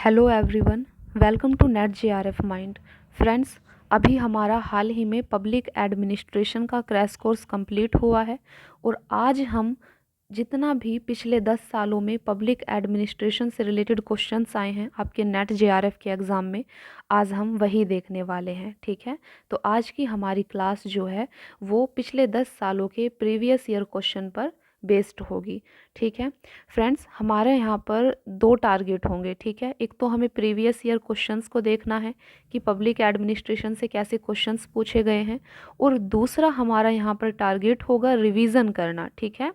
Hello everyone, welcome to NET JRF mind. Friends, अभी हमारा हाल ही में पब्लिक एडमिनिस्ट्रेशन का क्रैश कोर्स कंप्लीट हुआ है और आज हम जितना भी पिछले 10 सालों में पब्लिक एडमिनिस्ट्रेशन से रिलेटेड क्वेश्चंस आए हैं आपके नेट जेआरएफ के एग्ज़ाम में, आज हम वही देखने वाले हैं। ठीक है, तो आज की हमारी क्लास जो है वो पिछले 10 सालों के प्रीवियस ईयर क्वेश्चन पर बेस्ड होगी। ठीक है फ्रेंड्स, हमारे यहाँ पर दो टारगेट होंगे। ठीक है, एक तो हमें प्रीवियस ईयर क्वेश्चंस को देखना है कि पब्लिक एडमिनिस्ट्रेशन से कैसे क्वेश्चंस पूछे गए हैं, और दूसरा हमारा यहाँ पर टारगेट होगा रिवीजन करना। ठीक है,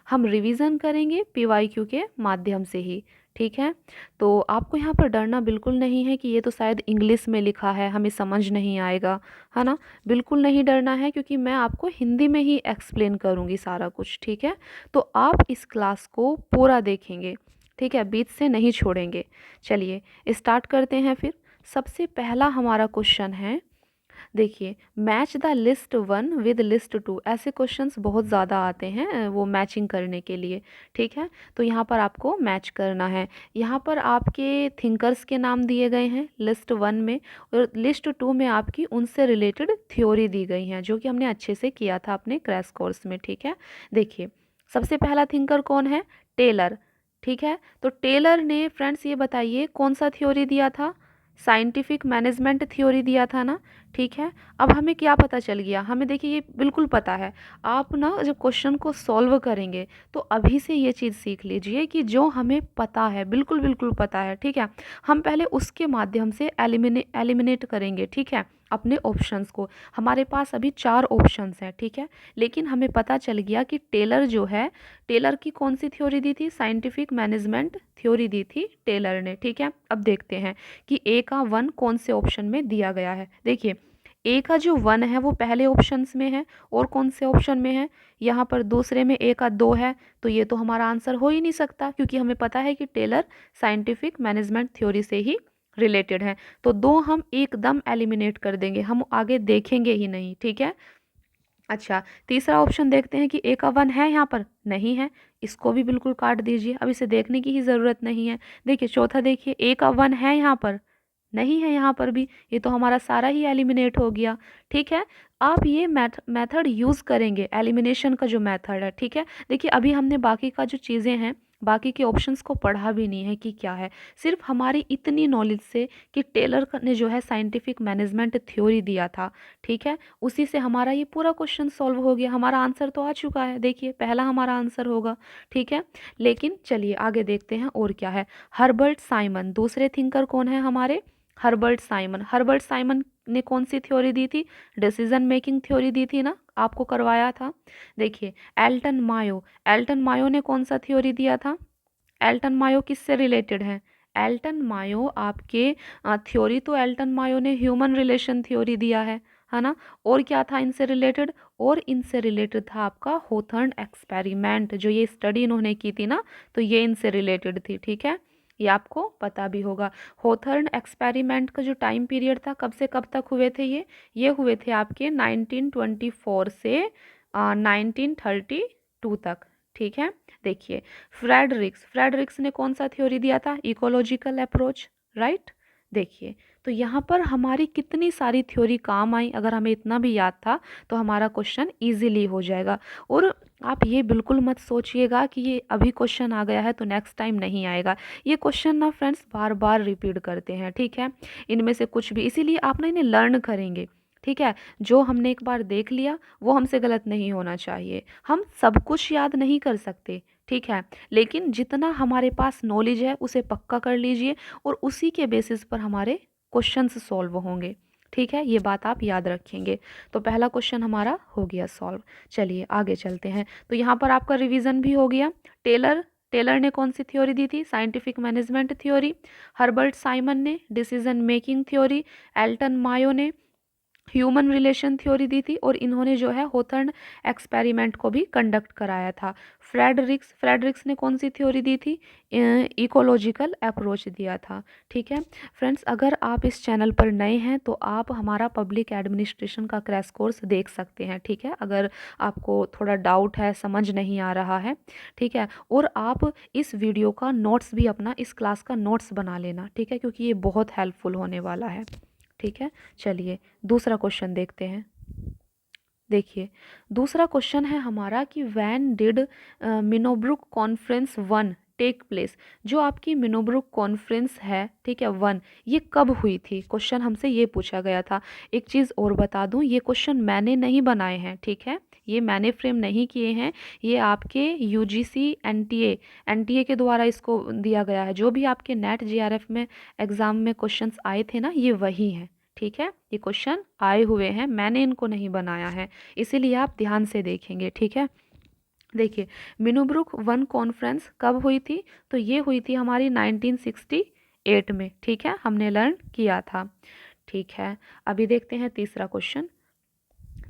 हम रिवीजन करेंगे पीवाईक्यू के माध्यम से ही। ठीक है, तो आपको यहाँ पर डरना बिल्कुल नहीं है कि ये तो शायद इंग्लिश में लिखा है, हमें समझ नहीं आएगा, है ना। बिल्कुल नहीं डरना है, क्योंकि मैं आपको हिंदी में ही एक्सप्लेन करूँगी सारा कुछ। ठीक है, तो आप इस क्लास को पूरा देखेंगे। ठीक है, बीच से नहीं छोड़ेंगे। चलिए स्टार्ट करते हैं फिर। सबसे पहला हमारा क्वेश्चन है, देखिए, match the list one with list two. ऐसे क्वेश्चंस बहुत ज़्यादा आते हैं वो मैचिंग करने के लिए। ठीक है, तो यहाँ पर आपको मैच करना है। यहाँ पर आपके थिंकर्स के नाम दिए गए हैं लिस्ट वन में, और लिस्ट टू में आपकी उनसे रिलेटेड थ्योरी दी गई हैं, जो कि हमने अच्छे से किया था अपने क्रैश कोर्स में। ठीक है, देखिए सबसे पहला थिंकर कौन है? टेलर। ठीक है, तो टेलर ने फ्रेंड्स ये बताइए कौन सा थ्योरी दिया था? साइंटिफिक मैनेजमेंट थ्योरी दिया था ना। ठीक है, अब हमें क्या पता चल गया? हमें देखिए ये बिल्कुल पता है। आप ना जब क्वेश्चन को सॉल्व करेंगे तो अभी से ये चीज़ सीख लीजिए कि जो हमें पता है, बिल्कुल बिल्कुल पता है, ठीक है, हम पहले उसके माध्यम से एलिमिनेट करेंगे। ठीक है, अपने ऑप्शंस को। हमारे पास अभी 4 ऑप्शंस हैं। ठीक है, लेकिन हमें पता चल गया कि टेलर जो है, टेलर की कौन सी थ्योरी दी थी? साइंटिफिक मैनेजमेंट थ्योरी दी थी टेलर ने। ठीक है, अब देखते हैं कि ए का 1 कौन से ऑप्शन में दिया गया है। देखिए, ए का जो 1 है वो पहले ऑप्शंस में है, और कौन से ऑप्शन में है? यहाँ पर दूसरे में ए का 2 है, तो ये तो हमारा आंसर हो ही नहीं सकता, क्योंकि हमें पता है कि टेलर साइंटिफिक मैनेजमेंट थ्योरी से ही रिलेटेड है। तो 2 हम एकदम एलिमिनेट कर देंगे, हम आगे देखेंगे ही नहीं। ठीक है, अच्छा, तीसरा ऑप्शन देखते हैं कि ए का 1 है यहाँ पर? नहीं है, इसको भी बिल्कुल काट दीजिए, अब इसे देखने की ही ज़रूरत नहीं है। देखिए चौथा, देखिए ए का 1 है यहाँ पर? नहीं है यहाँ पर भी, ये तो हमारा सारा ही एलिमिनेट हो गया। ठीक है, आप ये मेथड यूज़ करेंगे, एलिमिनेशन का जो मेथड है। ठीक है, देखिए अभी हमने बाकी का जो चीज़ें हैं, बाकी के ऑप्शंस को पढ़ा भी नहीं है कि क्या है। सिर्फ हमारी इतनी नॉलेज से कि टेलर ने जो है साइंटिफिक मैनेजमेंट थ्योरी दिया था, ठीक है, उसी से हमारा ये पूरा क्वेश्चन सॉल्व हो गया। हमारा आंसर तो आ चुका है, देखिए पहला हमारा आंसर होगा। ठीक है, लेकिन चलिए आगे देखते हैं और क्या है। हर्बर्ट साइमन, दूसरे थिंकर कौन है हमारे? Herbert Simon. हर्बर्ट साइमन ने कौन सी थ्योरी दी थी? डिसीजन मेकिंग थ्योरी दी थी ना, आपको करवाया था। देखिए एल्टन मायो, एल्टन मायो ने कौन सा थ्योरी दिया था? एल्टन मायो किससे रिलेटेड है? एल्टन मायो आपके थ्योरी, तो एल्टन मायो ने ह्यूमन रिलेशन थ्योरी दिया है ना। और क्या था इनसे रिलेटेड? और इनसे रिलेटेड था आपका होथर्न एक्सपेरिमेंट, जो ये स्टडी इन्होंने की थी ना, तो ये इनसे रिलेटेड थी। ठीक है, ये आपको पता भी होगा। होथर्न एक्सपेरिमेंट का जो टाइम पीरियड था, कब से कब तक हुए थे ये हुए थे आपके 1924 से 1932 तक। ठीक है, देखिए फ्रेडरिक्स, फ्रेडरिक्स ने कौन सा थ्योरी दिया था? Ecological approach, right. देखिए, तो यहाँ पर हमारी कितनी सारी थ्योरी काम आई, अगर हमें इतना भी याद था तो हमारा क्वेश्चन इजीली हो जाएगा। और आप ये बिल्कुल मत सोचिएगा कि ये अभी क्वेश्चन आ गया है तो नेक्स्ट टाइम नहीं आएगा। ये क्वेश्चन ना फ्रेंड्स बार बार रिपीट करते हैं। ठीक है, इनमें से कुछ भी, इसीलिए आप ना इन्हें लर्न करेंगे। ठीक है, जो हमने एक बार देख लिया वो हमसे गलत नहीं होना चाहिए। हम सब कुछ याद नहीं कर सकते, ठीक है, लेकिन जितना हमारे पास नॉलेज है उसे पक्का कर लीजिए, और उसी के बेसिस पर हमारे क्वेश्चंस सॉल्व होंगे। ठीक है, ये बात आप याद रखेंगे। तो पहला क्वेश्चन हमारा हो गया सॉल्व। चलिए आगे चलते हैं। तो यहाँ पर आपका रिवीजन भी हो गया। टेलर, टेलर ने कौन सी थ्योरी दी थी? Scientific management theory. Herbert Simon ने decision making theory. Elton Mayo ने ह्यूमन रिलेशन थ्योरी दी थी और इन्होंने जो है होथर्न एक्सपेरिमेंट को भी कंडक्ट कराया था। फ्रेडरिक्स ने कौन सी थ्योरी दी थी? इकोलॉजिकल अप्रोच दिया था। ठीक है फ्रेंड्स, अगर आप इस चैनल पर नए हैं तो आप हमारा पब्लिक एडमिनिस्ट्रेशन का क्रैश कोर्स देख सकते हैं। ठीक है, अगर आपको थोड़ा डाउट है, समझ नहीं आ रहा है, ठीक है, और आप इस वीडियो का नोट्स भी अपना, इस क्लास का नोट्स बना लेना। ठीक है, क्योंकि ये बहुत हेल्पफुल होने वाला है। ठीक है, चलिए दूसरा क्वेश्चन देखते हैं। देखिए दूसरा क्वेश्चन है हमारा कि when did Minnowbrook conference 1 take place. जो आपकी मिनोब्रुक कॉन्फ्रेंस है, ठीक है, 1, ये कब हुई थी? क्वेश्चन हमसे ये पूछा गया था। एक चीज़ और बता दूं, ये क्वेश्चन मैंने नहीं बनाए हैं, ठीक है, ये मैंने फ्रेम नहीं किए हैं, ये आपके यूजीसी एनटीए के द्वारा इसको दिया गया है। जो भी आपके नेट जीआरएफ में एग्ज़ाम में क्वेश्चंस आए थे ना, ये वही हैं। ठीक है, ये क्वेश्चन आए हुए हैं, मैंने इनको नहीं बनाया है, इसीलिए आप ध्यान से देखेंगे। ठीक है, देखिए मिनोब्रुक 1 कॉन्फ्रेंस कब हुई थी? तो ये हुई थी हमारी 1968 में। ठीक है, हमने लर्न किया था। ठीक है, अभी देखते हैं तीसरा क्वेश्चन।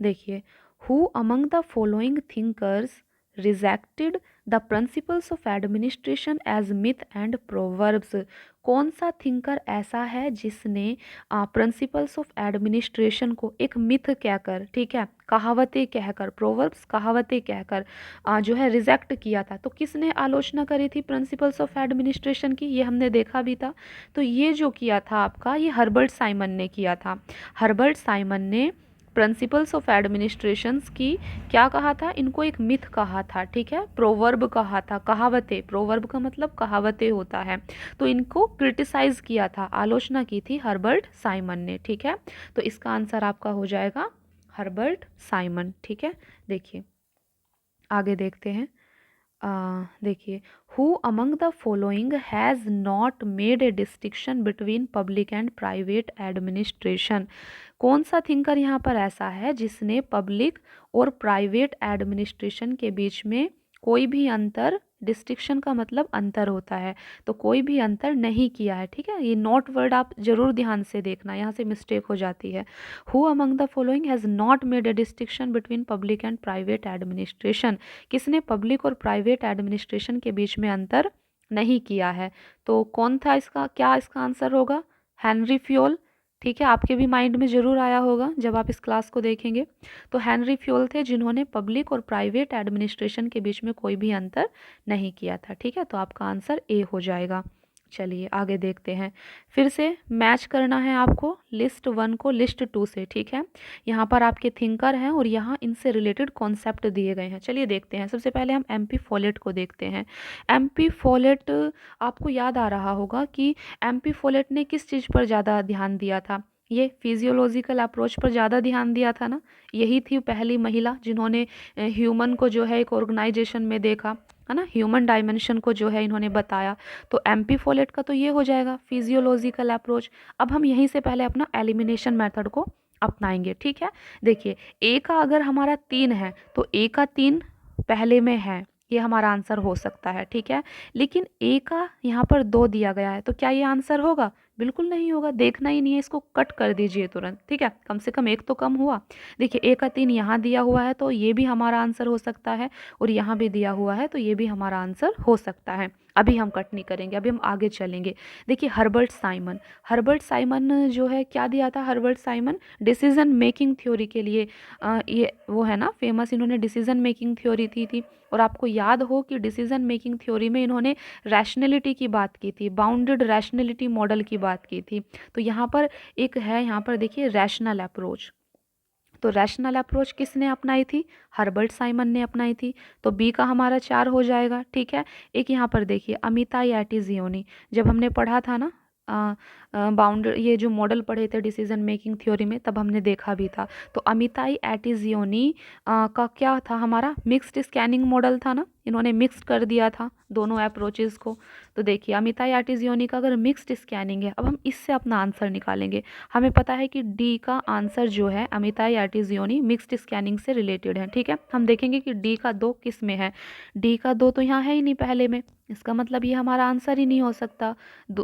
देखिए, who among the following thinkers rejected the principles of administration as myth and proverbs. कौन सा थिंकर ऐसा है जिसने प्रिंसिपल्स ऑफ एडमिनिस्ट्रेशन को एक मिथ कहकर, ठीक है, कहावतें कहकर, प्रोवर्ब्स कहावतें कहकर जो है रिजेक्ट किया था? तो किसने आलोचना करी थी प्रिंसिपल्स ऑफ एडमिनिस्ट्रेशन की? ये हमने देखा भी था। तो ये जो किया था आपका, ये हर्बर्ट साइमन ने किया था। हर्बर्ट साइमन ने प्रिंसिपल्स ऑफ एडमिनिस्ट्रेशंस की क्या कहा था? इनको एक मिथ कहा था। ठीक है, प्रोवर्ब कहा था, कहावतें, प्रोवर्ब का मतलब कहावतें होता है। तो इनको क्रिटिसाइज किया था, आलोचना की थी हर्बर्ट साइमन ने। ठीक है, तो इसका आंसर आपका हो जाएगा हर्बर्ट साइमन। ठीक है, देखिए आगे देखते हैं। देखिए, who among the following has not made a distinction between public and private administration. कौन सा थिंकर यहाँ पर ऐसा है जिसने पब्लिक और प्राइवेट एडमिनिस्ट्रेशन के बीच में कोई भी अंतर, डिस्टिंक्शन का मतलब अंतर होता है, तो कोई भी अंतर नहीं किया है? ठीक है, ये नॉट वर्ड आप जरूर ध्यान से देखना, यहाँ से मिस्टेक हो जाती है। Who among the following has not made a distinction between public and private administration. किसने पब्लिक और प्राइवेट एडमिनिस्ट्रेशन के बीच में अंतर नहीं किया है? तो कौन था इसका, क्या इसका आंसर होगा? Henry Fayol. ठीक है, आपके भी माइंड में ज़रूर आया होगा जब आप इस क्लास को देखेंगे। तो हेनरी फ्योल थे जिन्होंने पब्लिक और प्राइवेट एडमिनिस्ट्रेशन के बीच में कोई भी अंतर नहीं किया था। ठीक है, तो आपका आंसर ए हो जाएगा। चलिए आगे देखते हैं। फिर से मैच करना है आपको लिस्ट 1 को लिस्ट 2 से। ठीक है, यहाँ पर आपके थिंकर हैं और यहाँ इनसे रिलेटेड कॉन्सेप्ट दिए गए हैं। चलिए देखते हैं। सबसे पहले हम एमपी फॉलेट को देखते हैं। एमपी फॉलेट, आपको याद आ रहा होगा कि एमपी फॉलेट ने किस चीज़ पर ज़्यादा ध्यान दिया था? ये फिजियोलॉजिकल अप्रोच पर ज़्यादा ध्यान दिया था ना। यही थी पहली महिला जिन्होंने ह्यूमन को जो है एक ऑर्गेनाइजेशन में देखा, है ना, ह्यूमन डायमेंशन को जो है इन्होंने बताया। तो एमपी फॉलेट का तो ये हो जाएगा फिजियोलॉजिकल अप्रोच। अब हम यहीं से पहले अपना एलिमिनेशन मेथड को अपनाएंगे। ठीक है, देखिए ए का अगर हमारा 3 है तो ए का 3 पहले में है, ये हमारा आंसर हो सकता है। ठीक है, लेकिन ए का यहाँ पर 2 दिया गया है, तो क्या ये आंसर होगा? बिल्कुल नहीं होगा, देखना ही नहीं है, इसको कट कर दीजिए तुरंत। ठीक है, कम से कम एक तो कम हुआ। देखिए ए का 3 यहाँ दिया हुआ है, तो ये भी हमारा आंसर हो सकता है, और यहाँ भी दिया हुआ है, तो ये भी हमारा आंसर हो सकता है। अभी हम कट नहीं करेंगे, अभी हम आगे चलेंगे। देखिए हर्बर्ट साइमन जो है, क्या दिया था Herbert Simon? Decision making theory के लिए ये वो है ना फेमस, इन्होंने डिसीजन मेकिंग थ्योरी थी। और आपको याद हो कि डिसीजन मेकिंग थ्योरी में इन्होंने रैशनैलिटी की बात की थी, बाउंडेड रैशनैलिटी मॉडल की बात की थी। तो यहाँ पर एक है, यहाँ पर देखिए रैशनल अप्रोच। तो रैशनल अप्रोच किसने अपनाई थी? हर्बर्ट साइमन ने अपनाई थी। तो बी का हमारा 4 हो जाएगा। ठीक है, एक यहाँ पर देखिए अमिताई एटिजियोनी, जब हमने पढ़ा था ना बाउंडर, ये जो मॉडल पढ़े थे डिसीजन मेकिंग थ्योरी में, तब हमने देखा भी था। तो अमिताई एटिजियोनी का क्या था? हमारा मिक्स्ड स्कैनिंग मॉडल था ना, इन्होंने मिक्स कर दिया था दोनों अप्रोचेज़ को। तो देखिए अमिताई एटिजियोनी का अगर मिक्स्ड स्कैनिंग है, अब हम इससे अपना आंसर निकालेंगे। हमें पता है कि डी का आंसर जो है अमिताई एटिजियोनी मिक्स्ड स्कैनिंग से रिलेटेड है। ठीक है, हम देखेंगे कि डी का 2 किस में है। डी का 2 तो यहाँ है ही नहीं पहले में, इसका मतलब ये हमारा आंसर ही नहीं हो सकता।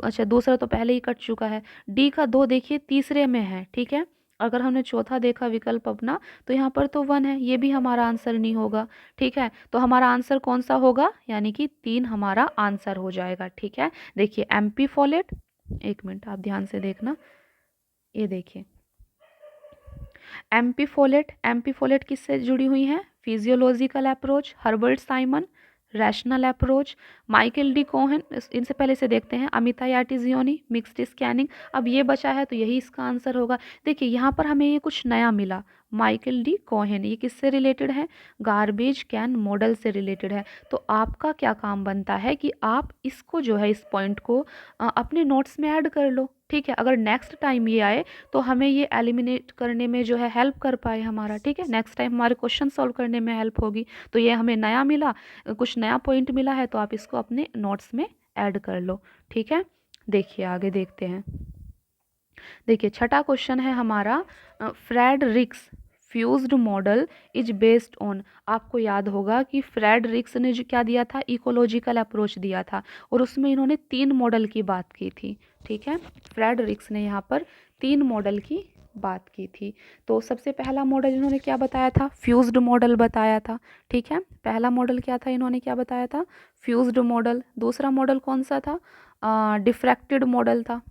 अच्छा, दूसरा तो पहले ही कट चुका है। डी का 2 देखिए तीसरे में है। ठीक है, अगर हमने चौथा देखा विकल्प अपना, तो यहाँ पर तो 1 है, ये भी हमारा आंसर नहीं होगा। ठीक है, तो हमारा आंसर कौन सा होगा, यानी कि 3 हमारा आंसर हो जाएगा। ठीक है, देखिए एम्पी फॉलेट, एक मिनट आप ध्यान से देखना, ये देखिए एम्पीफोलेट किससे जुड़ी हुई है, physiological approach, Herbert Simon, rational approach, Michael D Cohen, इनसे पहले से देखते हैं, अमिता याटिजियोनी, मिक्स्ड स्कैनिंग। अब ये बचा है तो यही इसका आंसर होगा। देखिए यहाँ पर हमें ये कुछ नया मिला, माइकल डी कोहेन, ये किससे रिलेटेड है, गार्बेज कैन मॉडल से रिलेटेड है। तो आपका क्या काम बनता है कि आप इसको जो है, इस पॉइंट को अपने नोट्स में ऐड कर लो। ठीक है, अगर नेक्स्ट टाइम ये आए तो हमें ये एलिमिनेट करने में जो है हेल्प कर पाए हमारा। ठीक है, नेक्स्ट टाइम हमारे क्वेश्चन सॉल्व करने में हेल्प होगी। तो ये हमें नया मिला, कुछ नया पॉइंट मिला है, तो आप इसको अपने नोट्स में ऐड कर लो। ठीक है, देखिए आगे देखते हैं। देखिए छठा क्वेश्चन है हमारा, Fredericks fused model is based on. आपको याद होगा कि फ्रेडरिक्स ने जो क्या दिया था, इकोलॉजिकल अप्रोच दिया था, और उसमें इन्होंने 3 मॉडल की बात की थी। ठीक है, फ्रेडरिक्स ने यहाँ पर 3 मॉडल की बात की थी। तो सबसे पहला मॉडल इन्होंने क्या बताया था, फ्यूज्ड मॉडल बताया था। ठीक है, पहला मॉडल क्या था, इन्होंने क्या बताया था, फ्यूज्ड मॉडल। दूसरा मॉडल कौन सा था, डिफ्रैक्टेड मॉडल था।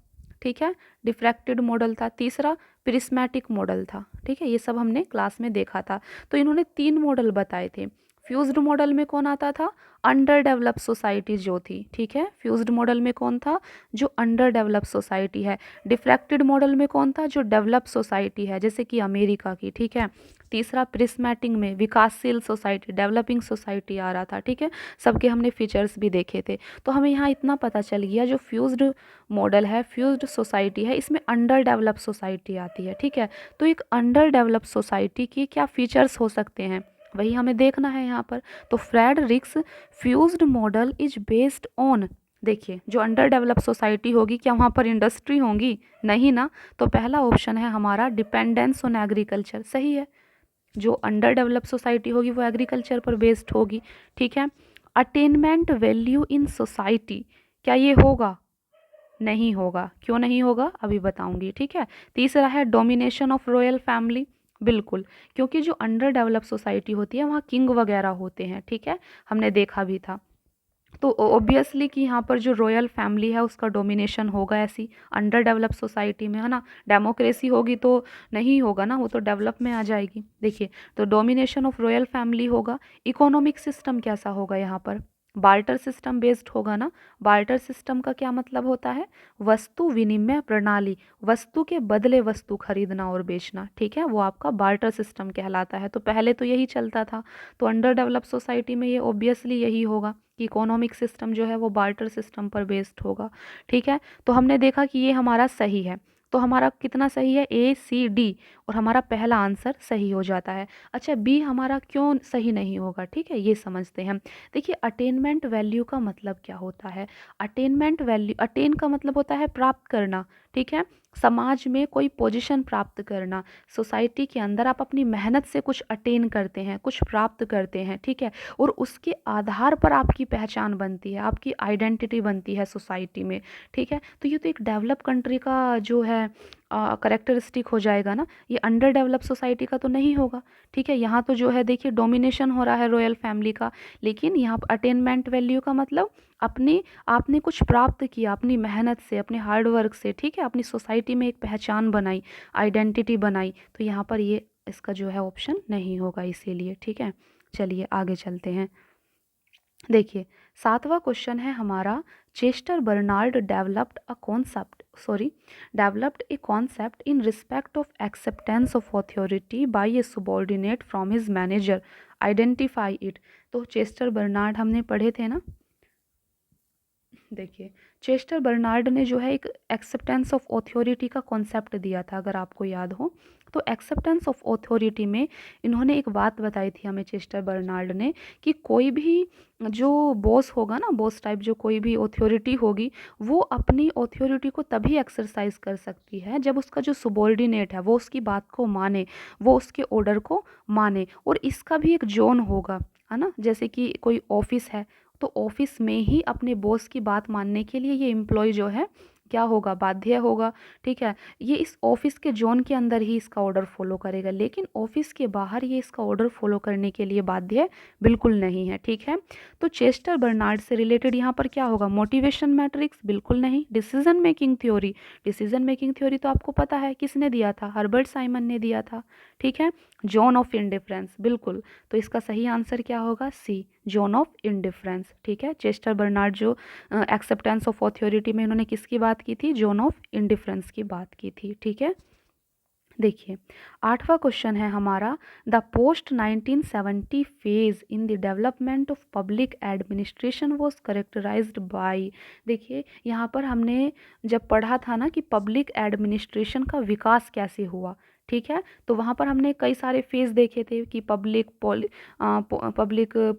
ठीक है, डिफ्रैक्टेड मॉडल था। तीसरा प्रिस्मैटिक मॉडल था। ठीक है, ये सब हमने क्लास में देखा था। तो इन्होंने 3 मॉडल बताए थे। फ्यूज्ड मॉडल में कौन आता था, अंडर डेवलप सोसाइटी जो थी। ठीक है, फ्यूज्ड मॉडल में कौन था, जो अंडर डेवलप सोसाइटी है। डिफ्रैक्टेड मॉडल में कौन था, जो डेवलप सोसाइटी है, जैसे कि अमेरिका की। ठीक है, तीसरा प्रिस्मैटिक में विकासशील सोसाइटी, डेवलपिंग सोसाइटी आ रहा था। ठीक है, सबके हमने फीचर्स भी देखे थे। तो हमें यहाँ इतना पता चल गया, जो फ्यूज्ड मॉडल है, फ्यूज्ड सोसाइटी है, इसमें अंडर डेवलप सोसाइटी आती है। ठीक है, तो एक अंडर डेवलप सोसाइटी की क्या फीचर्स हो सकते हैं, वही हमें देखना है यहाँ पर। तो Fredericks fused model is based on, देखिए जो अंडर डेवलप सोसाइटी होगी, क्या वहाँ पर इंडस्ट्री होंगी, नहीं ना। तो पहला ऑप्शन है हमारा डिपेंडेंस ऑन एग्रीकल्चर, सही है। जो अंडर डेवलप सोसाइटी होगी वो एग्रीकल्चर पर बेस्ड होगी। ठीक है, अटेनमेंट वैल्यू इन सोसाइटी, क्या ये होगा, नहीं होगा। क्यों नहीं होगा, अभी बताऊंगी। ठीक है, तीसरा है डोमिनेशन ऑफ रॉयल फैमिली, बिल्कुल, क्योंकि जो अंडर डेवलप सोसाइटी होती है वहाँ किंग वगैरह होते हैं। ठीक है, हमने देखा भी था। तो ऑब्वियसली कि यहाँ पर जो रॉयल फैमिली है उसका डोमिनेशन होगा ऐसी अंडर डेवलप सोसाइटी में, है ना। डेमोक्रेसी होगी तो नहीं होगा ना, वो तो डेवलप में आ जाएगी। देखिए, तो डोमिनेशन ऑफ रॉयल फैमिली होगा। इकोनॉमिक सिस्टम कैसा होगा यहाँ पर, बार्टर सिस्टम बेस्ड होगा ना। बार्टर सिस्टम का क्या मतलब होता है, वस्तु विनिमय प्रणाली, वस्तु के बदले वस्तु खरीदना और बेचना। ठीक है, वो आपका बार्टर सिस्टम कहलाता है। तो पहले तो यही चलता था, तो अंडर डेवलप सोसाइटी में ये ऑब्वियसली यही होगा कि इकोनॉमिक सिस्टम जो है वो बार्टर सिस्टम पर बेस्ड होगा। ठीक है, तो हमने देखा कि ये हमारा सही है। तो हमारा कितना सही है, ए सी डी, और हमारा पहला आंसर सही हो जाता है। अच्छा, बी हमारा क्यों सही नहीं होगा, ठीक है, ये समझते हैं। देखिए अटेनमेंट वैल्यू का मतलब क्या होता है, अटेनमेंट वैल्यू, अटेन का मतलब होता है प्राप्त करना। ठीक है, समाज में कोई पोजीशन प्राप्त करना, सोसाइटी के अंदर आप अपनी मेहनत से कुछ अटेन करते हैं, कुछ प्राप्त करते हैं। ठीक है, और उसके आधार पर आपकी पहचान बनती है, आपकी आइडेंटिटी बनती है सोसाइटी में। ठीक है, तो ये तो एक डेवलप कंट्री का जो है करेक्टरिस्टिक हो जाएगा ना, ये अंडर डेवलप सोसाइटी का तो नहीं होगा। ठीक है, यहाँ तो जो है देखिए डोमिनेशन हो रहा है रॉयल फैमिली का, लेकिन यहाँ पर अटेनमेंट वैल्यू का मतलब अपने, आपने कुछ प्राप्त किया अपनी मेहनत से, अपने हार्ड वर्क से। ठीक है, अपनी सोसाइटी में एक पहचान बनाई, आइडेंटिटी बनाई। तो यहाँ पर ये इसका जो है ऑप्शन नहीं होगा इसीलिए। ठीक है, चलिए आगे चलते हैं। देखिए 7वां क्वेश्चन है हमारा, Chester Barnard developed a concept in respect of acceptance of authority bye A subordinate from his manager, identify it. तो चेस्टर बर्नार्ड हमने पढ़े थे ना। देखिए चेस्टर बर्नार्ड ने जो है एक एक्सेप्टेंस ऑफ ऑथोरिटी का कॉन्सेप्ट दिया था, अगर आपको याद हो। तो एक्सेप्टेंस ऑफ ऑथोरिटी में इन्होंने एक बात बताई थी हमें, चेस्टर बर्नार्ड ने, कि कोई भी जो बॉस होगा ना, बॉस टाइप जो कोई भी ऑथोरिटी होगी, वो अपनी ऑथोरिटी को तभी एक्सरसाइज कर सकती है जब उसका जो सबॉर्डिनेट है वो उसकी बात को माने, वो उसके ऑर्डर को माने। और इसका भी एक जोन होगा, है ना। जैसे कि कोई ऑफिस है, तो ऑफिस में ही अपने बॉस की बात मानने के लिए ये एम्प्लॉय जो है क्या होगा, बाध्य होगा। ठीक है, ये इस ऑफिस के जोन के अंदर ही इसका ऑर्डर फॉलो करेगा, लेकिन ऑफिस के बाहर ये इसका ऑर्डर फॉलो करने के लिए बाध्य बिल्कुल नहीं है। ठीक है, तो चेस्टर बर्नार्ड से रिलेटेड यहाँ पर क्या होगा, मोटिवेशन मैट्रिक्स बिल्कुल नहीं। Decision making theory, decision making theory तो आपको पता है किसने दिया था, हर्बर्ट साइमन ने दिया था। ठीक है, जोन ऑफ इंडिफरेंस बिल्कुल, तो इसका सही आंसर क्या होगा, सी, जोन ऑफ इंडिफरेंस। ठीक है, चेस्टर बर्नार्ड जो एक्सेप्टेंस ऑफ अथॉरिटी में इन्होंने किसकी बात की थी, जोन ऑफ इंडिफरेंस की बात की थी। ठीक है, देखिए 8वां क्वेश्चन है हमारा, the post 1970 phase in the development of public administration was characterised by. देखिए यहाँ पर हमने जब पढ़ा था ना कि पब्लिक एडमिनिस्ट्रेशन का विकास कैसे हुआ। ठीक है, तो वहाँ पर हमने कई सारे फेज देखे थे कि public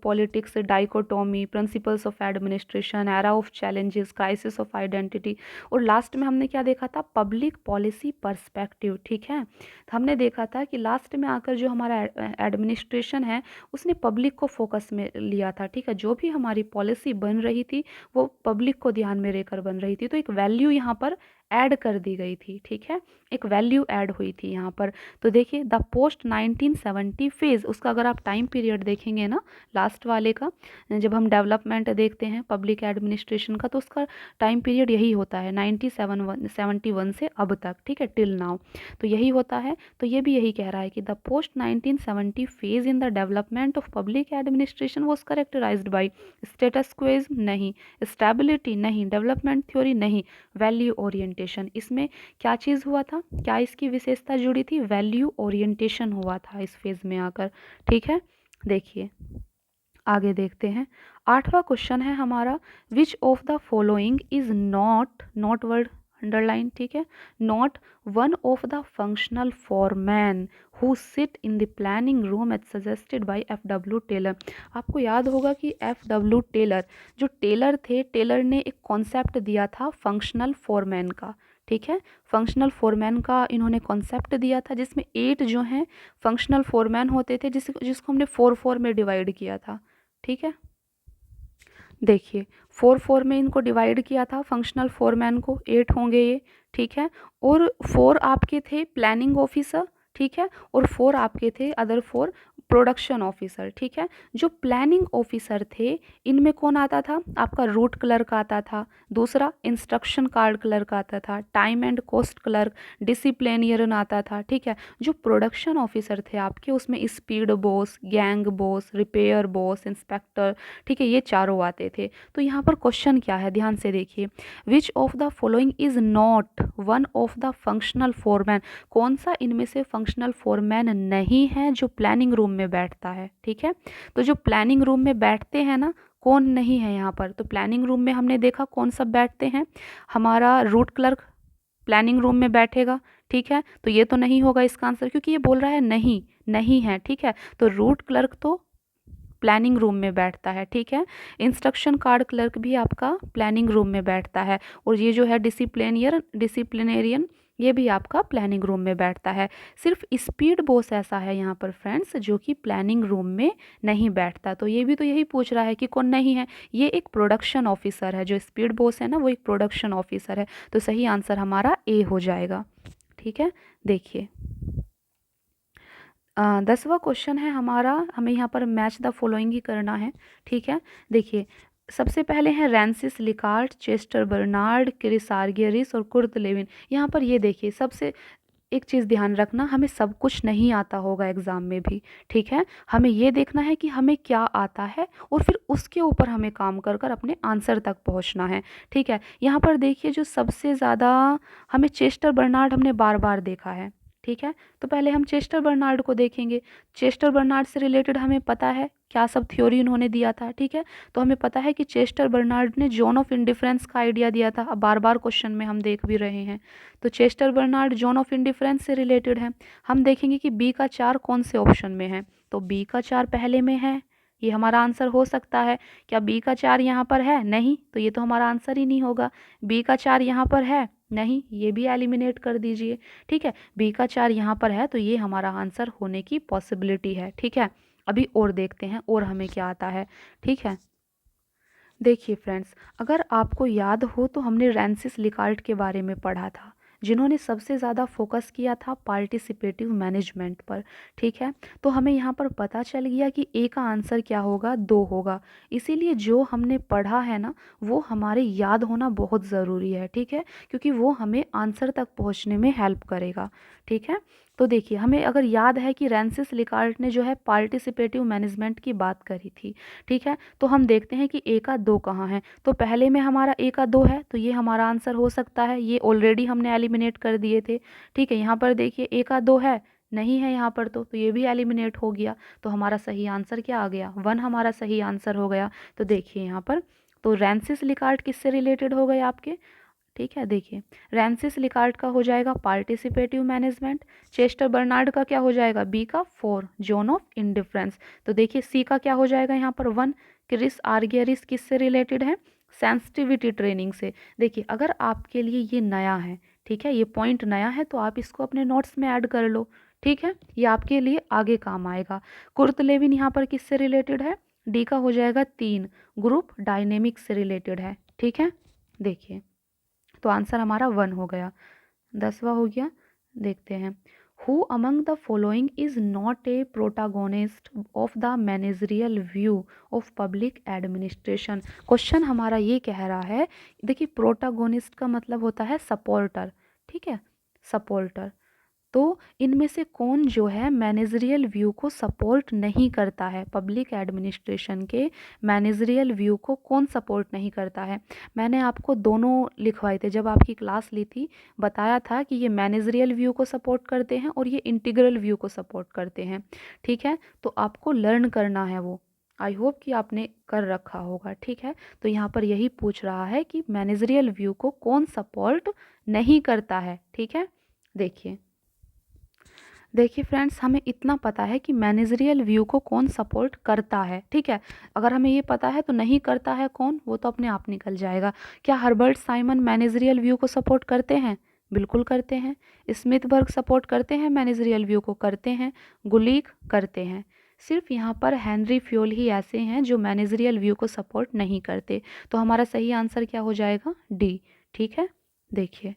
politics dichotomy, principles of administration, era of challenges, crisis of identity, और लास्ट में हमने क्या देखा था, पब्लिक पॉलिसी पर्सपेक्टिव। ठीक है, तो हमने देखा था कि लास्ट में आकर जो हमारा एडमिनिस्ट्रेशन है उसने पब्लिक को फोकस में लिया था। ठीक है, जो भी हमारी पॉलिसी बन रही थी वो पब्लिक को ध्यान में रखकर बन रही थी, तो एक वैल्यू यहाँ पर ऐड कर दी गई थी। ठीक है, एक वैल्यू ऐड हुई थी यहाँ पर। तो देखिए द पोस्ट 1970 फेज, उसका अगर आप टाइम पीरियड देखेंगे ना लास्ट वाले का, जब हम डेवलपमेंट देखते हैं पब्लिक एडमिनिस्ट्रेशन का, तो उसका टाइम पीरियड यही होता है 1971 से अब तक। ठीक है, टिल नाउ, तो यही होता है। तो ये भी यही कह रहा है कि the post 1970 phase in the development of public administration was characterised by status क्वेज नहीं, स्टेबिलिटी नहीं, डेवलपमेंट थ्योरी नहीं, वैल्यू ओरिएंटेशन। इसमें क्या चीज़ हुआ था, क्या इसकी विशेषता जुड़ी थी, वैल्यू ओरिएंटेशन हुआ था इस फेज में आकर। ठीक है, देखिए आगे देखते हैं। 8वां क्वेश्चन है हमारा, which of the following is not, not word underline. ठीक है, not one of the functional foreman who sit in the planning room as suggested by F.W. Taylor. आपको याद होगा कि F.W. टेलर जो टेलर थे, टेलर ने एक कॉन्सेप्ट दिया था फंक्शनल फॉरमैन का। ठीक है, फंक्शनल फॉरमैन का इन्होंने कॉन्सेप्ट दिया था, जिसमें 8 जो हैं फंक्शनल फॉरमैन होते थे, जिसको हमने 4 में डिवाइड किया था। ठीक है, देखिए 4 में इनको डिवाइड किया था फंक्शनल फोरमैन को, 8 होंगे ये। ठीक है, और 4 आपके थे प्लानिंग ऑफिसर। ठीक है, और 4 आपके थे अदर 4 प्रोडक्शन ऑफिसर। ठीक है, जो प्लानिंग ऑफिसर थे इनमें कौन आता था, आपका रूट क्लर्क आता था, दूसरा इंस्ट्रक्शन कार्ड क्लर्क आता था, टाइम एंड कॉस्ट क्लर्क, डिसिप्लिनियरन आता था। ठीक है, जो प्रोडक्शन ऑफिसर थे आपके उसमें speed boss, gang boss, repair boss, inspector, ठीक है, ये चारों आते थे। तो यहाँ पर क्वेश्चन क्या है, ध्यान से देखिए, which of the following is not one of the functional foreman, कौन सा इनमें से फंक्शनल फोरमैन नहीं है जो प्लानिंग रूम में बैठता है। ठीक है, तो जो प्लानिंग रूम में बैठते हैं ना, कौन नहीं है यहाँ पर, तो प्लानिंग रूम में हमने देखा कौन सब बैठते हैं, हमारा रूट क्लर्क प्लानिंग रूम में बैठेगा। ठीक है, तो ये तो नहीं होगा इसका आंसर, क्योंकि ये बोल रहा है नहीं, नहीं है। ठीक है, तो रूट क्लर्क तो प्लानिंग रूम में बैठता है। ठीक है, इंस्ट्रक्शन कार्ड क्लर्क भी आपका प्लानिंग रूम में बैठता है, और ये जो है डिसिप्लिनेरियन ये भी आपका प्लानिंग रूम में बैठता है। सिर्फ स्पीड बॉस ऐसा है यहाँ पर फ्रेंड्स जो कि प्लानिंग रूम में नहीं बैठता। तो ये भी तो यही पूछ रहा है कि कौन नहीं है, ये एक प्रोडक्शन ऑफिसर है, जो स्पीड बॉस है ना वो एक प्रोडक्शन ऑफिसर है। तो सही आंसर हमारा ए हो जाएगा। ठीक है, देखिए 10वां क्वेश्चन है हमारा, हमें यहाँ पर मैच द फॉलोइंग ही करना है। ठीक है, देखिए सबसे पहले हैं रैंसिस लिकार्ट, चेस्टर बर्नार्ड, क्रिसार्गियरिस और कुर्ट लेविन। यहाँ पर ये देखिए, सबसे एक चीज़ ध्यान रखना, हमें सब कुछ नहीं आता होगा एग्ज़ाम में भी। ठीक है, हमें ये देखना है कि हमें क्या आता है और फिर उसके ऊपर हमें काम कर कर अपने आंसर तक पहुंचना है। ठीक है, यहाँ पर देखिए जो सबसे ज़्यादा हमें चेस्टर बर्नार्ड हमने बार बार देखा है। ठीक है, तो पहले हम चेस्टर बर्नार्ड को देखेंगे। चेस्टर बर्नार्ड से रिलेटेड हमें पता है क्या सब थ्योरी उन्होंने दिया था। ठीक है, तो हमें पता है कि चेस्टर बर्नार्ड ने जोन ऑफ इंडिफरेंस का आइडिया दिया था। अब बार बार क्वेश्चन में हम देख भी रहे हैं, तो Chester Barnard zone of indifference से रिलेटेड है। हम देखेंगे कि बी का 4 कौन से ऑप्शन में है, तो बी का 4 पहले में है, ये हमारा आंसर हो सकता है। क्या बी का 4 यहाँ पर है, नहीं, तो ये तो हमारा आंसर ही नहीं होगा। बी का 4 यहाँ पर है, नहीं, ये भी एलिमिनेट कर दीजिए। ठीक है, बी का 4 यहाँ पर है, तो ये हमारा आंसर होने की पॉसिबिलिटी है। ठीक है, अभी और देखते हैं और हमें क्या आता है। ठीक है, देखिए फ्रेंड्स, अगर आपको याद हो तो हमने रैंसिस लिकार्ट के बारे में पढ़ा था, जिन्होंने सबसे ज़्यादा फोकस किया था पार्टिसिपेटिव मैनेजमेंट पर। ठीक है, तो हमें यहाँ पर पता चल गया कि ए का आंसर क्या होगा, 2 होगा। इसीलिए जो हमने पढ़ा है ना, वो हमारे याद होना बहुत ज़रूरी है। ठीक है, क्योंकि वो हमें आंसर तक पहुँचने में हेल्प करेगा। ठीक है, तो देखिए, हमें अगर याद है कि रैंसिस लिकार्ट ने जो है पार्टिसिपेटिव मैनेजमेंट की बात करी थी। ठीक है, तो हम देखते हैं कि ए का 2 कहाँ है। तो पहले में हमारा ए का 2 है, तो ये हमारा आंसर हो सकता है। ये ऑलरेडी हमने एलिमिनेट कर दिए थे। ठीक है, यहाँ पर देखिए ए का 2 है, नहीं है यहाँ पर, तो ये भी एलिमिनेट हो गया। तो हमारा सही आंसर क्या आ गया, 1 हमारा सही आंसर हो गया। तो देखिए यहाँ पर, तो रैंसिस लिकार्ट किससे रिलेटेड हो गए आपके। ठीक है, देखिए, रैंसिस लिकार्ट का हो जाएगा पार्टिसिपेटिव मैनेजमेंट। चेस्टर बर्नार्ड का क्या हो जाएगा, बी का 4 जोन ऑफ इंडिफरेंस। तो देखिए सी का क्या हो जाएगा यहाँ पर 1। क्रिस आर्गियरिस किससे रिलेटेड है, सेंसिटिविटी ट्रेनिंग से। देखिए अगर आपके लिए ये नया है, ठीक है, ये पॉइंट नया है, तो आप इसको अपने नोट्स में ऐड कर लो। ठीक है, ये आपके लिए आगे काम आएगा। कुर्त लेविन यहाँ पर किससे रिलेटेड है, डी का हो जाएगा 3 ग्रुप डायनेमिक्स से रिलेटेड है। ठीक है, देखिए, तो आंसर हमारा 1 हो गया। 10वां हो गया, देखते हैं। Who among the following is not a protagonist of the managerial view of public administration. Question हमारा ये कह रहा है, देखिए प्रोटागोनिस्ट का मतलब होता है सपोर्टर। ठीक है, सपोर्टर। तो इनमें से कौन जो है मैनेजरियल व्यू को सपोर्ट नहीं करता है, पब्लिक एडमिनिस्ट्रेशन के मैनेजरियल व्यू को कौन सपोर्ट नहीं करता है। मैंने आपको दोनों लिखवाए थे, जब आपकी क्लास ली थी बताया था कि ये मैनेजरियल व्यू को सपोर्ट करते हैं और ये इंटीग्रल व्यू को सपोर्ट करते हैं। ठीक है, तो आपको लर्न करना है वो, आई होप कि आपने कर रखा होगा। ठीक है, तो यहाँ पर यही पूछ रहा है कि मैनेजरियल व्यू को कौन सपोर्ट नहीं करता है। ठीक है, देखिए, देखिए फ्रेंड्स, हमें इतना पता है कि मैनेजरियल व्यू को कौन सपोर्ट करता है। ठीक है, अगर हमें ये पता है तो नहीं करता है कौन, वो तो अपने आप निकल जाएगा। क्या हर्बर्ट साइमन मैनेजरियल व्यू को सपोर्ट करते हैं, बिल्कुल करते हैं। स्मिथबर्ग सपोर्ट करते हैं मैनेजरियल व्यू को, करते हैं। गुलीक करते हैं। सिर्फ यहाँ पर हेनरी फ्योल ही ऐसे हैं जो मैनेजरियल व्यू को सपोर्ट नहीं करते। तो हमारा सही आंसर क्या हो जाएगा, डी। ठीक है, देखिए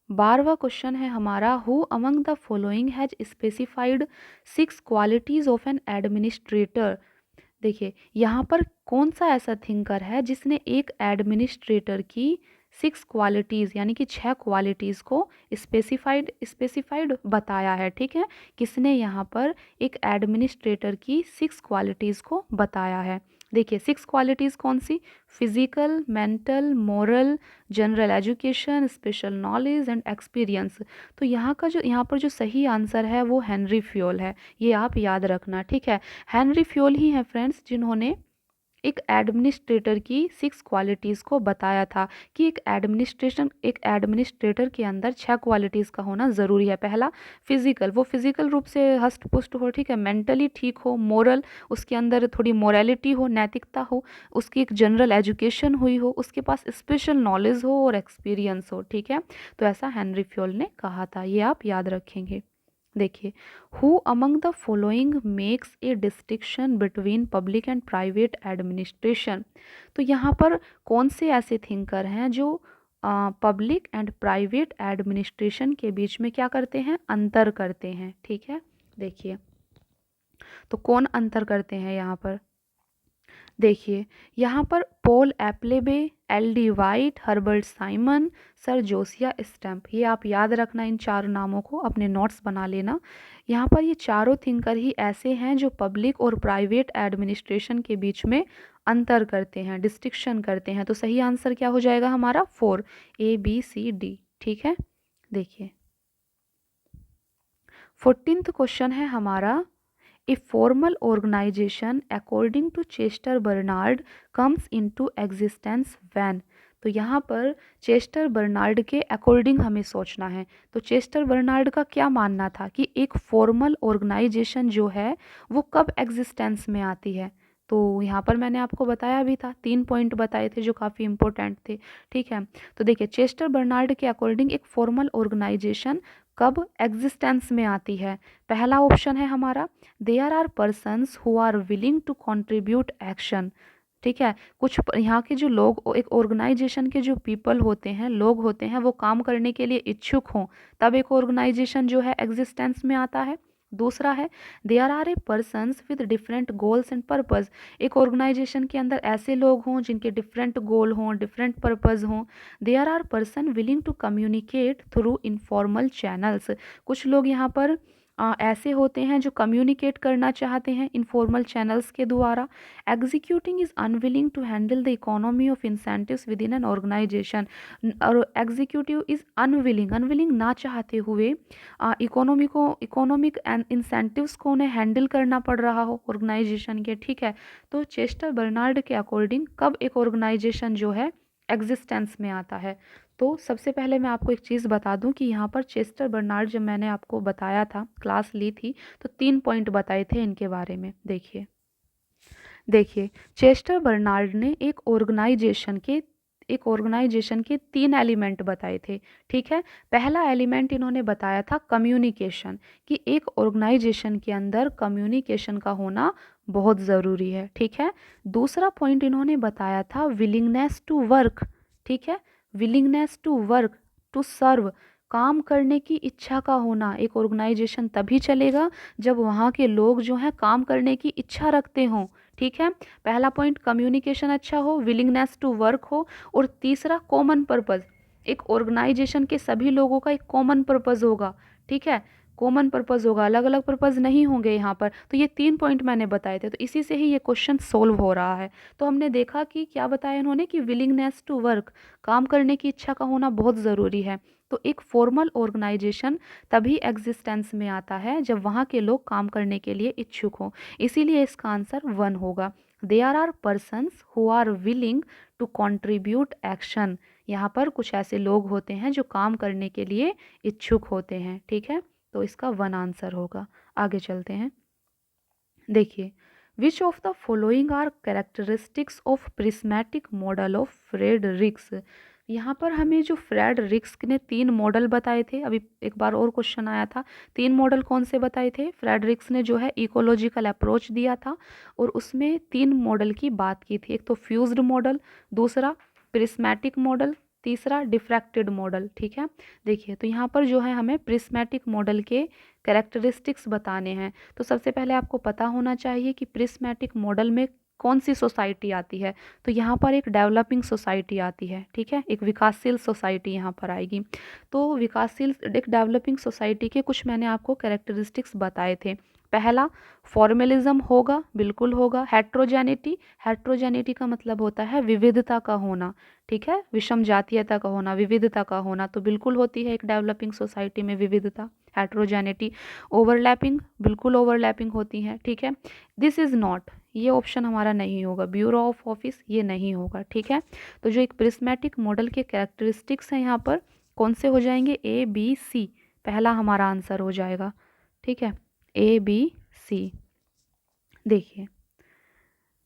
12वां क्वेश्चन है हमारा, who among the following has specified 6 qualities of an administrator. देखिए यहाँ पर कौन सा ऐसा थिंकर है जिसने एक एडमिनिस्ट्रेटर की 6 क्वालिटीज़ यानी कि 6 क्वालिटीज़ को स्पेसिफाइड बताया है। ठीक है, किसने यहाँ पर एक एडमिनिस्ट्रेटर की 6 क्वालिटीज़ को बताया है। देखिए 6 क्वालिटीज़ कौन सी, physical, mental, moral, general education, special knowledge and experience. तो यहाँ पर जो सही आंसर है वो हेनरी फ्योल है, ये आप याद रखना। ठीक है, हेनरी फ्योल ही हैं फ्रेंड्स जिन्होंने एक एडमिनिस्ट्रेटर की 6 क्वालिटीज़ को बताया था कि एक एडमिनिस्ट्रेटर के अंदर 6 क्वालिटीज़ का होना ज़रूरी है। पहला फिजिकल, वो फिजिकल रूप से हष्ट पुष्ट हो। ठीक है, मेंटली ठीक हो। मोरल, उसके अंदर थोड़ी मोरालिटी हो, नैतिकता हो। उसकी एक जनरल एजुकेशन हुई हो, उसके पास स्पेशल नॉलेज हो और एक्सपीरियंस हो। ठीक है, तो ऐसा हेनरी फ्योल ने कहा था, ये आप याद रखेंगे। देखिए, who among the following makes a distinction between public and private administration. तो यहाँ पर कौन से ऐसे थिंकर हैं जो पब्लिक एंड प्राइवेट एडमिनिस्ट्रेशन के बीच में क्या करते हैं, अंतर करते हैं। ठीक है, देखिए, तो कौन अंतर करते हैं यहाँ पर। देखिए यहाँ पर Paul Appleby, L D White, Herbert Simon, Sir Josiah Stamp, ये आप याद रखना, इन 4 नामों को अपने नोट्स बना लेना। यहाँ पर ये चारों थिंकर ही ऐसे हैं जो पब्लिक और प्राइवेट एडमिनिस्ट्रेशन के बीच में अंतर करते हैं, डिस्टिंक्शन करते हैं। तो सही आंसर क्या हो जाएगा हमारा 4, ए बी सी डी। ठीक है, देखिए 14th क्वेश्चन है हमारा, A formal organization according to Chester Barnard comes into existence when। तो यहाँ पर चेस्टर बर्नार्ड के अकॉर्डिंग हमें सोचना है। तो चेस्टर बर्नार्ड का क्या मानना था कि एक फॉर्मल ऑर्गेनाइजेशन जो है वो कब एग्जिस्टेंस में आती है। तो यहाँ पर मैंने आपको बताया भी था, 3 पॉइंट बताए थे जो काफ़ी इंपॉर्टेंट थे। ठीक है, तो देखिए चेस्टर बर्नार्ड के अकॉर्डिंग एक फॉर्मल ऑर्गेनाइजेशन कब एग्जिस्टेंस में आती है। पहला ऑप्शन है हमारा, there are persons who are willing to contribute action. ठीक है। कुछ यहाँ के जो लोग, एक ऑर्गेनाइजेशन के जो पीपल होते हैं, लोग होते हैं, वो काम करने के लिए इच्छुक हों, तब एक ऑर्गेनाइजेशन जो है एग्जिस्टेंस में आता है। दूसरा है there are a persons with different goals and purpose. एक ऑर्गेनाइजेशन के अंदर ऐसे लोग हों जिनके डिफरेंट गोल हों, डिफरेंट पर्पस हों। There are person willing to communicate through informal channels. कुछ लोग यहाँ पर ऐसे होते हैं जो कम्युनिकेट करना चाहते हैं इनफॉर्मल चैनल्स के द्वारा। Executing is unwilling to handle the economy of incentives within an organisation. और एग्जीक्यूटिव इज अनविलिंग, अनविलिंग ना चाहते हुए इकोनॉमिक एंड इंसेंटिव्स को उन्हें हैंडल करना पड़ रहा हो ऑर्गेनाइजेशन के, ठीक है। तो चेस्टर बर्नार्ड के अकॉर्डिंग कब एक ऑर्गेनाइजेशन जो है एग्जिस्टेंस में आता है? तो सबसे पहले मैं आपको एक चीज़ बता दूं कि यहाँ पर चेस्टर बर्नार्ड, जब मैंने आपको बताया था, क्लास ली थी, तो 3 पॉइंट बताए थे इनके बारे में। देखिए देखिए चेस्टर बर्नार्ड ने एक ऑर्गेनाइजेशन के 3 एलिमेंट बताए थे, ठीक है। पहला एलिमेंट इन्होंने बताया था कम्युनिकेशन, कि एक ऑर्गेनाइजेशन के अंदर कम्युनिकेशन का होना बहुत ज़रूरी है, ठीक है। दूसरा पॉइंट इन्होंने बताया था विलिंगनेस टू वर्क, ठीक है। Willingness to work, to serve, काम करने की इच्छा का होना। एक ऑर्गेनाइजेशन तभी चलेगा जब वहाँ के लोग जो हैं काम करने की इच्छा रखते हों, ठीक है। पहला पॉइंट कम्युनिकेशन अच्छा हो, विलिंगनेस टू वर्क हो, और तीसरा कॉमन पर्पस। एक ऑर्गेनाइजेशन के सभी लोगों का एक कॉमन पर्पस होगा, ठीक है। कॉमन पर्पस होगा, अलग अलग पर्पस नहीं होंगे यहाँ पर। तो ये 3 पॉइंट मैंने बताए थे, तो इसी से ही ये क्वेश्चन सोल्व हो रहा है। तो हमने देखा कि क्या बताया इन्होंने, कि विलिंगनेस टू वर्क, काम करने की इच्छा का होना बहुत ज़रूरी है। तो एक फॉर्मल ऑर्गेनाइजेशन तभी एग्जिस्टेंस में आता है जब वहाँ के लोग काम करने के लिए इच्छुक हों। इसीलिए इसका आंसर 1 होगा। There are persons who are willing to contribute action. यहाँ पर कुछ ऐसे लोग होते हैं जो काम करने के लिए इच्छुक होते हैं, ठीक है। तो इसका 1 आंसर होगा। आगे चलते हैं। देखिए which of the following are characteristics of prismatic model of Fredericks. यहाँ पर हमें जो फ्रेडरिक्स ने 3 मॉडल बताए थे, अभी एक बार और क्वेश्चन आया था, 3 मॉडल कौन से बताए थे? फ्रेडरिक्स ने जो है इकोलॉजिकल अप्रोच दिया था और उसमें 3 मॉडल की बात की थी। एक तो फ्यूज्ड मॉडल, दूसरा प्रिस्मेटिक मॉडल, तीसरा डिफ्रैक्टेड मॉडल, ठीक है। देखिए तो यहाँ पर जो है हमें प्रिस्मेटिक मॉडल के कैरेक्टरिस्टिक्स बताने हैं। तो सबसे पहले आपको पता होना चाहिए कि प्रिस्मेटिक मॉडल में कौन सी सोसाइटी आती है। तो यहाँ पर एक डेवलपिंग सोसाइटी आती है, ठीक है, एक विकासशील सोसाइटी यहाँ पर आएगी। तो विकासशील एक डेवलपिंग सोसाइटी के कुछ मैंने आपको कैरेक्टरिस्टिक्स बताए थे। पहला फॉर्मेलिज्म होगा, बिल्कुल होगा। हेट्रोजेनिटी, हेट्रोजेनिटी का मतलब होता है विविधता का होना, ठीक है, विषम जातीयता का होना, विविधता का होना, तो बिल्कुल होती है एक डेवलपिंग सोसाइटी में विविधता, हेट्रोजेनिटी। ओवरलैपिंग, बिल्कुल ओवरलैपिंग होती है, ठीक है। दिस इज़ नॉट, ये ऑप्शन हमारा नहीं होगा। ब्यूरो ऑफ ऑफिस, ये नहीं होगा, ठीक है। तो जो एक प्रिस्मेटिक मॉडल के कैरेक्टरिस्टिक्स हैं यहाँ पर कौन से हो जाएंगे? ए बी सी, पहला हमारा आंसर हो जाएगा, ठीक है, ए बी सी। देखिए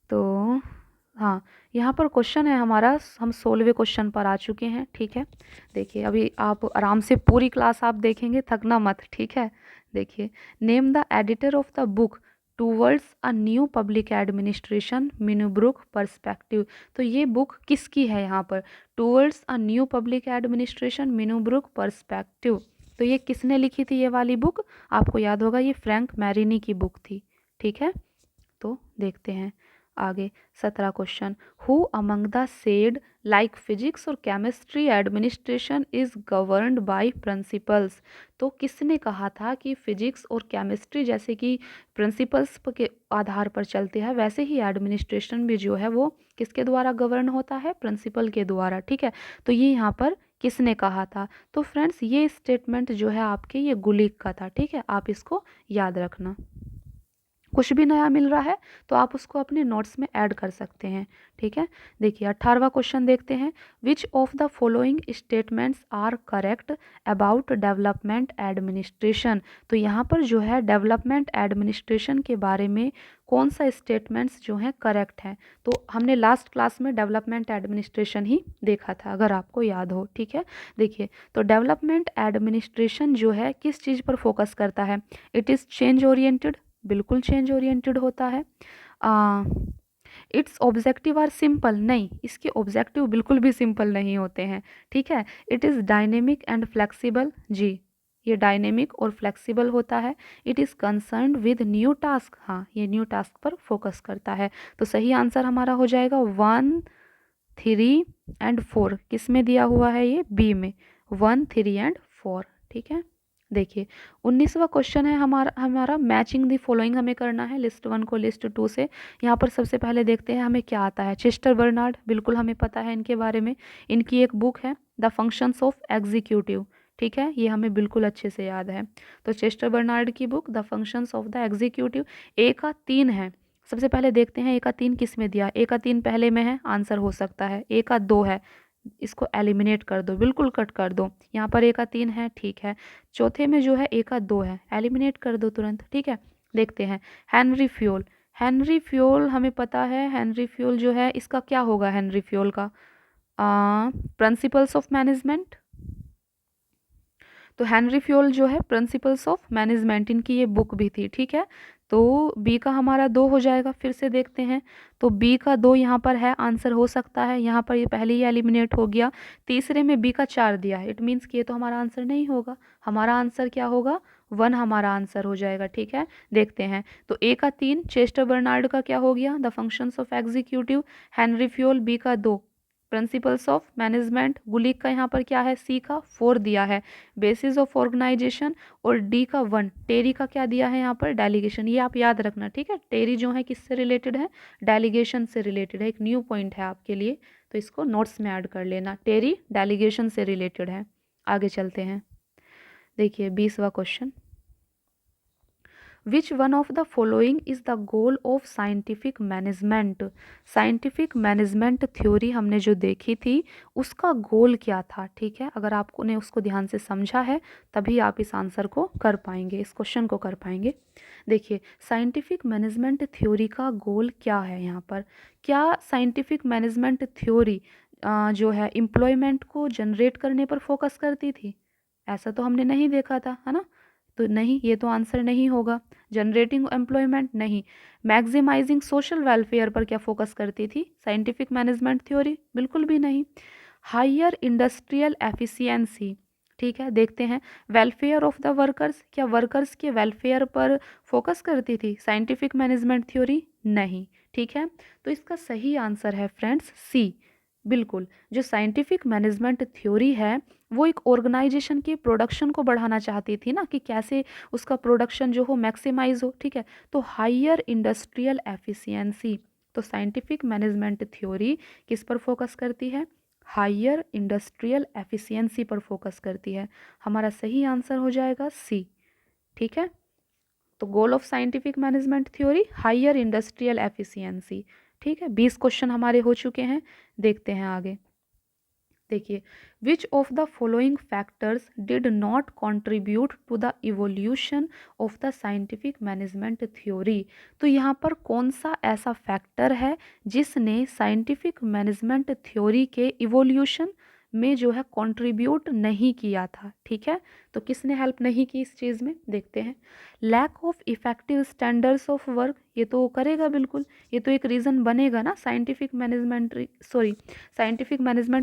तो हाँ, यहाँ पर क्वेश्चन है हमारा, हम 16वें क्वेश्चन पर आ चुके हैं, ठीक है। देखिए अभी आप आराम से पूरी क्लास आप देखेंगे, थकना मत, ठीक है। देखिए name the editor of the book towards a new public administration Minnowbrook perspective. तो ये बुक किसकी है यहाँ पर? Towards a new public administration Minnowbrook perspective. तो ये किसने लिखी थी ये वाली बुक? आपको याद होगा ये फ्रैंक मैरिनी की बुक थी, ठीक है। तो देखते हैं आगे 17 question. Who among the said like physics और chemistry administration is governed by principles. तो किसने कहा था कि फिजिक्स और केमिस्ट्री जैसे कि प्रिंसिपल्स के आधार पर चलते हैं, वैसे ही एडमिनिस्ट्रेशन भी जो है वो किसके द्वारा गवर्न होता है? प्रिंसिपल के द्वारा, ठीक है। तो ये यहाँ पर किसने कहा था? तो फ्रेंड्स ये स्टेटमेंट जो है आपके ये गुलिक का था, ठीक है, आप इसको याद रखना। कुछ भी नया मिल रहा है तो आप उसको अपने नोट्स में ऐड कर सकते हैं, ठीक है। देखिए 18वां क्वेश्चन देखते हैं। Which of the following statements are correct about development administration. तो यहाँ पर जो है डेवलपमेंट एडमिनिस्ट्रेशन के बारे में कौन सा स्टेटमेंट्स जो हैं करेक्ट हैं? तो हमने लास्ट क्लास में डेवलपमेंट एडमिनिस्ट्रेशन ही देखा था, अगर आपको याद हो, ठीक है। देखिए तो डेवलपमेंट एडमिनिस्ट्रेशन जो है किस चीज़ पर फोकस करता है? इट इज़ चेंज ओरिएंटेड, बिल्कुल चेंज ओरिएंटेड होता है। इट्स ऑब्जेक्टिव आर सिंपल, नहीं, इसके ऑब्जेक्टिव बिल्कुल भी सिंपल नहीं होते हैं, ठीक है। It is dynamic and flexible, जी, ये डायनेमिक और फ्लेक्सिबल होता है। It is concerned with new task, हाँ, ये न्यू टास्क पर फोकस करता है। तो सही आंसर हमारा हो जाएगा 1, 3 एंड 4। किस में दिया हुआ है ये? बी में, 1, 3 एंड 4, ठीक है। देखिए 19वां क्वेश्चन है हमारा मैचिंग द फॉलोइंग हमें करना है लिस्ट 1 को लिस्ट 2 से। यहाँ पर सबसे पहले देखते हैं हमें क्या आता है। चेस्टर बर्नार्ड, बिल्कुल हमें पता है इनके बारे में। इनकी एक बुक है द फंक्शंस ऑफ एग्जीक्यूटिव, ठीक है, ये हमें बिल्कुल अच्छे से याद है। तो चेस्टर बर्नार्ड की book the functions of the executive, A का 3 है। सबसे पहले देखते हैं ए का 3 किस में दिया। ए का 3 पहले में है, आंसर हो सकता है। ए का 2 है, इसको एलिमिनेट कर दो, बिल्कुल कट कर दो। यहाँ पर ए का 3 है, ठीक है। चौथे में जो है ए का 2 है, एलिमिनेट कर दो तुरंत, ठीक है। देखते हैं हेनरी फ्यूल। हेनरी फ्यूल हमें पता है, हेनरी फ्यूल जो है इसका क्या होगा हेनरी फ्यूल का? Principles of management. तो हेनरी फ्यूल जो है प्रिंसिपल्स ऑफ मैनेजमेंट, इनकी ये बुक भी थी, ठीक है। तो बी का हमारा 2 हो जाएगा। फिर से देखते हैं, तो बी का 2 यहाँ पर है, आंसर हो सकता है। यहाँ पर ये पहले ही एलिमिनेट हो गया। तीसरे में बी का 4 दिया है, इट मीन्स कि ये तो हमारा आंसर नहीं होगा। हमारा आंसर क्या होगा? 1 हमारा आंसर हो जाएगा, ठीक है। देखते हैं, तो ए का 3 चेस्टर बर्नार्ड का क्या हो गया? The functions of executive. Henry Fayol B का 2, प्रिंसिपल्स ऑफ मैनेजमेंट। गुलिक का यहाँ पर क्या है? सी का 4 दिया है, बेसिस ऑफ ऑर्गेनाइजेशन। और डी का 1, टेरी का क्या दिया है यहाँ पर? डेलीगेशन। ये आप याद रखना, ठीक है। टेरी जो है किससे रिलेटेड है? डेलीगेशन से रिलेटेड है। एक न्यू पॉइंट है आपके लिए, तो इसको नोट्स में ऐड कर लेना। टेरी डेलीगेशन से रिलेटेड है। आगे चलते हैं, देखिए 20वां question. Which one of the following is the goal of scientific management? Scientific management theory हमने जो देखी थी उसका गोल क्या था, ठीक है। अगर आपको ने उसको ध्यान से समझा है तभी आप इस आंसर को कर पाएंगे, इस क्वेश्चन को कर पाएंगे। देखिए साइंटिफिक मैनेजमेंट थ्योरी का गोल क्या है यहाँ पर? क्या साइंटिफिक मैनेजमेंट थ्योरी जो है एम्प्लॉयमेंट को जनरेट करने पर फोकस करती थी? ऐसा तो हमने नहीं देखा था, है ना। तो नहीं, ये तो आंसर नहीं होगा। जनरेटिंग एम्प्लॉयमेंट नहीं। मैक्सिमाइजिंग सोशल वेलफेयर पर क्या फोकस करती थी साइंटिफिक मैनेजमेंट थ्योरी? बिल्कुल भी नहीं। हायर इंडस्ट्रियल एफिशिएंसी, ठीक है। देखते हैं वेलफेयर ऑफ द वर्कर्स, क्या वर्कर्स के वेलफेयर पर फोकस करती थी साइंटिफिक मैनेजमेंट थ्योरी? नहीं, ठीक है। तो इसका सही आंसर है फ्रेंड्स सी, बिल्कुल। जो साइंटिफिक मैनेजमेंट थ्योरी है वो एक ऑर्गेनाइजेशन की प्रोडक्शन को बढ़ाना चाहती थी ना, कि कैसे उसका प्रोडक्शन जो हो मैक्सिमाइज हो, ठीक है। तो हायर इंडस्ट्रियल एफिशिएंसी, तो साइंटिफिक मैनेजमेंट थ्योरी किस पर फोकस करती है? हायर इंडस्ट्रियल एफिशिएंसी पर फोकस करती है। हमारा सही आंसर हो जाएगा सी, ठीक है। तो goal of scientific management theory higher industrial efficiency, ठीक है। 20 क्वेश्चन हमारे हो चुके हैं, देखते हैं आगे। देखिए which of the following factors did not contribute to the evolution of the scientific management theory? तो यहाँ पर कौन सा ऐसा फैक्टर है जिसने साइंटिफिक मैनेजमेंट थ्योरी के इवोल्यूशन में जो है कंट्रीब्यूट नहीं किया था, ठीक है। तो किसने हेल्प नहीं की इस चीज़ में? देखते हैं। Lack of effective standards of work, ये तो करेगा बिल्कुल, ये तो एक रीज़न बनेगा ना साइंटिफिक मैनेजमेंट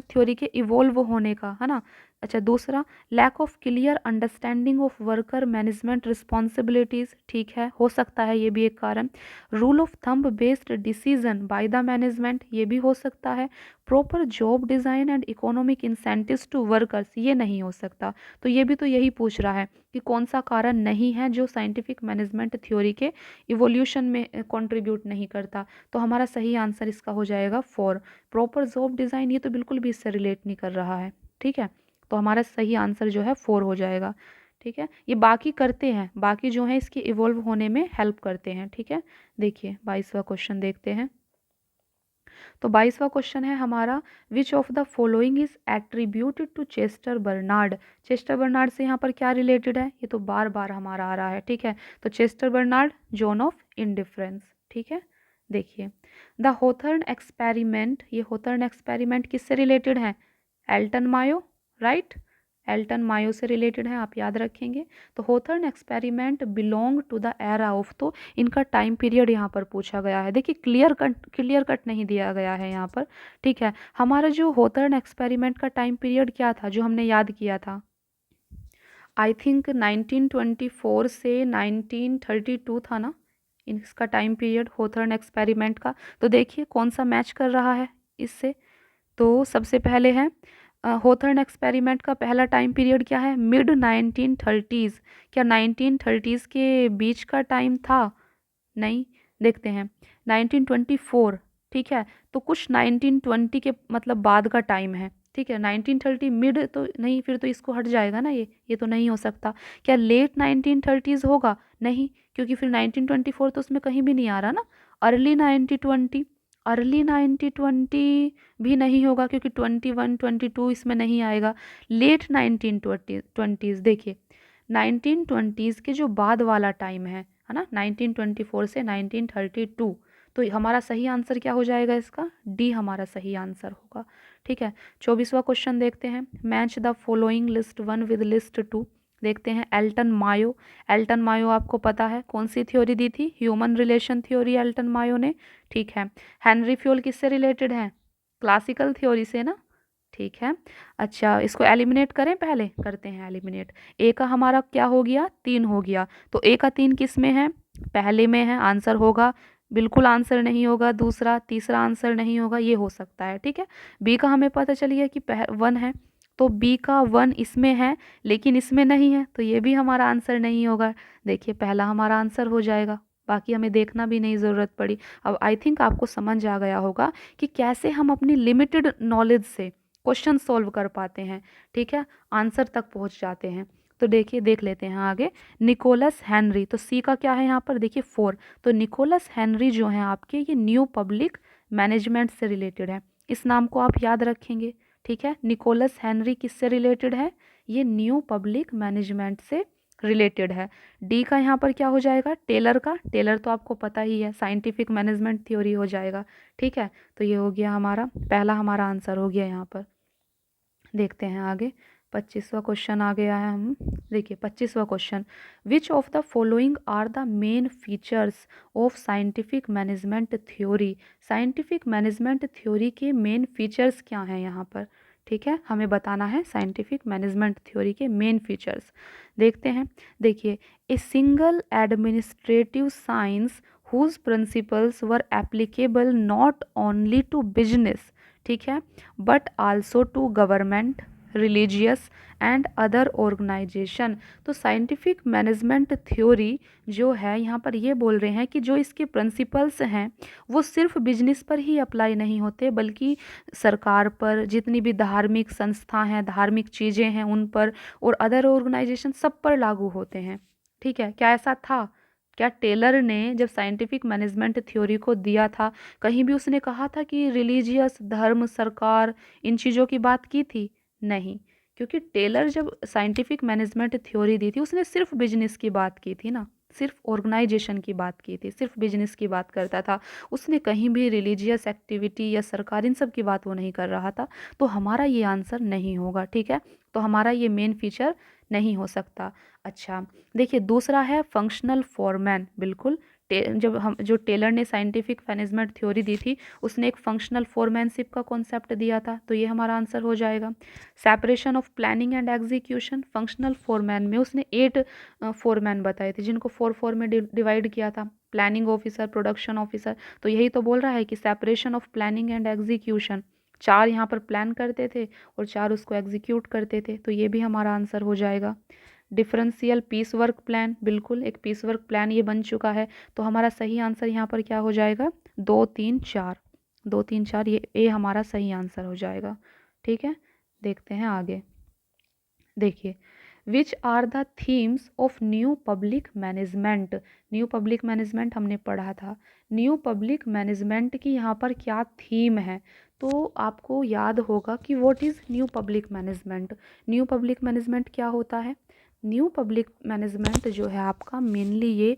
थ्योरी के इवोल्व होने का, है ना। अच्छा, दूसरा lack of clear understanding of worker management responsibilities, ठीक है, हो सकता है ये भी एक कारण। Rule of thumb based decision by the management, ये भी हो सकता है। Proper job design and economic incentives to workers, ये नहीं हो सकता। तो ये भी तो यही पूछ रहा है कि कौन सा कारण नहीं है जो साइंटिफिक मैनेजमेंट थ्योरी के इवोल्यूशन में कंट्रीब्यूट नहीं करता। तो हमारा सही आंसर इसका हो जाएगा 4, प्रॉपर जॉब डिज़ाइन। ये तो बिल्कुल भी इससे रिलेट नहीं कर रहा है, ठीक है। तो हमारा सही आंसर जो है 4 हो जाएगा, ठीक है। ये बाकी करते हैं, बाकी जो है इसके इवोल्व होने में हेल्प करते हैं, ठीक है। देखिए 22वां क्वेश्चन देखते हैं। तो 22वां क्वेश्चन है हमारा which of the following is attributed to Chester Barnard? Chester Barnard से यहाँ पर क्या रिलेटेड है? ये तो बार बार हमारा आ रहा है, ठीक है। तो Chester Barnard zone of indifference, ठीक है। देखिए द होथर्न एक्सपेरिमेंट, ये होथर्न एक्सपेरिमेंट किससे रिलेटेड है? Elton Mayo, right. Elton Mayo से रिलेटेड है, आप याद रखेंगे। तो Hawthorne experiment belong to the era of, तो इनका टाइम पीरियड यहाँ पर पूछा गया है। देखिए क्लियर कट नहीं दिया गया है यहाँ पर, ठीक है। हमारा जो होथर्न एक्सपेरिमेंट का टाइम पीरियड क्या था जो हमने याद किया था, आई थिंक 1924 से 1932 था ना इसका टाइम पीरियड होथर्न एक्सपेरिमेंट का। तो देखिए कौन सा मैच कर रहा है इससे। तो सबसे पहले है होथर्न एक्सपेरिमेंट का पहला टाइम पीरियड क्या है, मिड 1930s। क्या 1930s के बीच का टाइम था, नहीं। देखते हैं 1924, ठीक है। तो कुछ 1920 के मतलब बाद का टाइम है, ठीक है। 1930 मिड तो नहीं, फिर तो इसको हट जाएगा ना, ये तो नहीं हो सकता। क्या लेट 1930s होगा, नहीं, क्योंकि फिर 1924 तो उसमें कहीं भी नहीं आ रहा ना। अर्ली 1920, अर्ली 1920 भी नहीं होगा क्योंकि 21 22 इसमें नहीं आएगा। लेट 1920s, देखिए 1920s के जो बाद वाला टाइम है ना, 1924 से 1932। तो हमारा सही आंसर क्या हो जाएगा इसका, डी हमारा सही आंसर होगा, ठीक है। 24वां क्वेश्चन देखते हैं, match the following list 1 with list 2। देखते हैं एल्टन मायो। एल्टन मायो आपको पता है कौन सी थ्योरी दी थी, human relation theory Elton Mayo ने, ठीक है। हेनरी फ्योल किससे रिलेटेड है, क्लासिकल थ्योरी से ना, ठीक है। अच्छा इसको एलिमिनेट करें, पहले करते हैं एलिमिनेट। ए का हमारा क्या हो गया, 3 हो गया। तो ए का 3 किस में है, पहले में है, आंसर होगा, बिल्कुल आंसर नहीं होगा। दूसरा तीसरा आंसर नहीं होगा, ये हो सकता है, ठीक है। बी का हमें पता चल गया कि 1 है, तो बी का 1 इसमें है लेकिन इसमें नहीं है, तो ये भी हमारा आंसर नहीं होगा। देखिए पहला हमारा आंसर हो जाएगा, बाकी हमें देखना भी नहीं ज़रूरत पड़ी। अब आई थिंक आपको समझ आ गया होगा कि कैसे हम अपनी लिमिटेड नॉलेज से क्वेश्चन सॉल्व कर पाते हैं, ठीक है, आंसर तक पहुंच जाते हैं। तो देखिए देख लेते हैं आगे, निकोलस हेनरी, तो सी का क्या है यहाँ पर, देखिए 4। तो निकोलस हेनरी जो है आपके, ये न्यू पब्लिक मैनेजमेंट से रिलेटेड है, इस नाम को आप याद रखेंगे, ठीक है। निकोलस हेनरी किससे रिलेटेड है, ये न्यू पब्लिक मैनेजमेंट से रिलेटेड है। डी का यहाँ पर क्या हो जाएगा, टेलर का, टेलर तो आपको पता ही है, साइंटिफिक मैनेजमेंट थ्योरी हो जाएगा, ठीक है। तो ये हो गया हमारा पहला, हमारा आंसर हो गया यहाँ पर। देखते हैं आगे, 25वां क्वेश्चन आ गया है। हम देखिए 25वां question, which of the following are the main features of scientific management theory. Scientific management theory के मेन फीचर्स क्या हैं यहाँ पर, ठीक है, हमें बताना है साइंटिफिक मैनेजमेंट थ्योरी के मेन फीचर्स। देखते हैं, देखिए a single administrative science whose principles were applicable not only to business, ठीक है, but also to government, religious and other organisation. तो साइंटिफिक मैनेजमेंट थ्योरी जो है यहाँ पर ये बोल रहे हैं कि जो इसके प्रिंसिपल्स हैं वो सिर्फ बिजनेस पर ही अप्लाई नहीं होते, बल्कि सरकार पर, जितनी भी धार्मिक संस्था हैं, धार्मिक चीज़ें हैं उन पर, और अदर ऑर्गेनाइजेशन सब पर लागू होते हैं, ठीक है। क्या ऐसा था, क्या टेलर ने जब साइंटिफिक मैनेजमेंट थ्योरी को दिया था कहीं भी उसने कहा था कि रिलीजियस, धर्म, सरकार, इन चीज़ों की बात की थी, नहीं। क्योंकि टेलर जब साइंटिफिक मैनेजमेंट थ्योरी दी थी उसने सिर्फ बिजनेस की बात की थी ना, सिर्फ ऑर्गेनाइजेशन की बात की थी, सिर्फ बिजनेस की बात करता था, उसने कहीं भी रिलीजियस एक्टिविटी या सरकार इन सब की बात वो नहीं कर रहा था। तो हमारा ये आंसर नहीं होगा, ठीक है। तो हमारा ये मेन फीचर नहीं हो सकता। अच्छा देखिए दूसरा है फंक्शनल फॉरमैन, बिल्कुल जब हम जो टेलर ने साइंटिफिक मैनेजमेंट थ्योरी दी थी उसने एक फंक्शनल फोरमैनशिप का कॉन्सेप्ट दिया था, तो ये हमारा आंसर हो जाएगा। Separation of planning and execution, functional foreman में उसने 8 फोरमैन बताए थे जिनको 4 में डिवाइड किया था, प्लानिंग ऑफिसर, प्रोडक्शन ऑफिसर। तो यही तो बोल रहा है कि separation of planning and execution, 4 यहाँ पर प्लान करते थे और 4 उसको एग्जीक्यूट करते थे, तो ये भी हमारा आंसर हो जाएगा। डिफरेंशियल पीस वर्क प्लान, बिल्कुल एक पीस वर्क प्लान ये बन चुका है, तो हमारा सही आंसर यहाँ पर क्या हो जाएगा, 2 3 4, 2 3 4, ये ए हमारा सही आंसर हो जाएगा, ठीक है। देखते हैं आगे, देखिए which are the themes of new public management. New public management हमने पढ़ा था, न्यू पब्लिक मैनेजमेंट की यहाँ पर क्या थीम है, तो आपको याद होगा कि what is new public management. New public management क्या होता है, न्यू पब्लिक मैनेजमेंट जो है आपका मेनली ये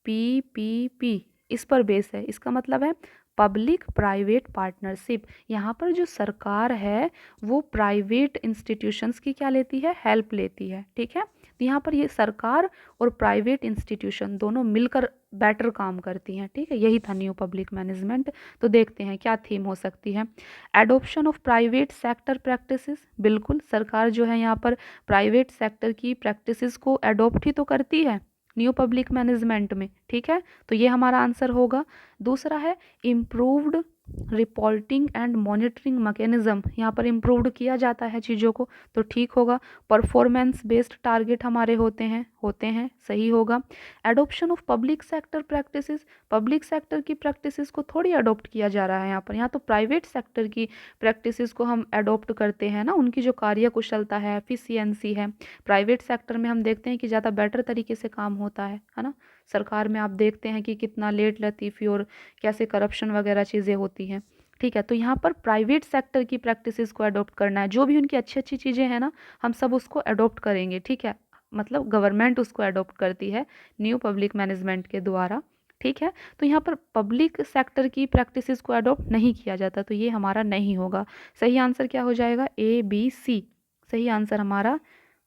PPP इस पर बेस है। इसका मतलब है पब्लिक प्राइवेट पार्टनरशिप, यहाँ पर जो सरकार है वो प्राइवेट इंस्टीट्यूशंस की क्या लेती है, हेल्प लेती है, ठीक है। तो यहाँ पर ये सरकार और प्राइवेट इंस्टीट्यूशन दोनों मिलकर बेटर काम करती हैं, ठीक है। यही था न्यू पब्लिक मैनेजमेंट। तो देखते हैं क्या थीम हो सकती है। Adoption of private sector practices, बिल्कुल सरकार जो है यहाँ पर प्राइवेट सेक्टर की प्रैक्टिसेस को एडोप्ट ही तो करती है न्यू पब्लिक मैनेजमेंट में, ठीक है। तो ये हमारा आंसर होगा। दूसरा है improved reporting and monitoring mechanism, यहाँ पर इम्प्रूव्ड किया जाता है चीज़ों को, तो ठीक होगा। परफॉर्मेंस बेस्ड टारगेट हमारे होते हैं, सही होगा। Adoption of public sector practices, public sector की प्रैक्टिसेस को थोड़ी अडोप्ट किया जा रहा है यहाँ तो प्राइवेट सेक्टर की प्रैक्टिसेस को हम अडोप्ट करते हैं ना, उनकी जो कार्य कुशलता है, एफिशिएंसी है, प्राइवेट सेक्टर में हम देखते हैं कि ज़्यादा बेटर तरीके से काम होता है ना। सरकार में आप देखते हैं कि कितना लेट लतीफ़ी और कैसे करप्शन वगैरह चीज़ें होती हैं, ठीक है। तो यहाँ पर प्राइवेट सेक्टर की प्रैक्टिसेस को अडॉप्ट करना है, जो भी उनकी अच्छी अच्छी चीज़ें हैं ना हम सब उसको अडॉप्ट करेंगे, ठीक है। मतलब गवर्नमेंट उसको अडॉप्ट करती है न्यू पब्लिक मैनेजमेंट के द्वारा, ठीक है। तो यहाँ पर पब्लिक सेक्टर की प्रैक्टिसेस को अडॉप्ट नहीं किया जाता, तो ये हमारा नहीं होगा। सही आंसर क्या हो जाएगा, ABC। सही आंसर हमारा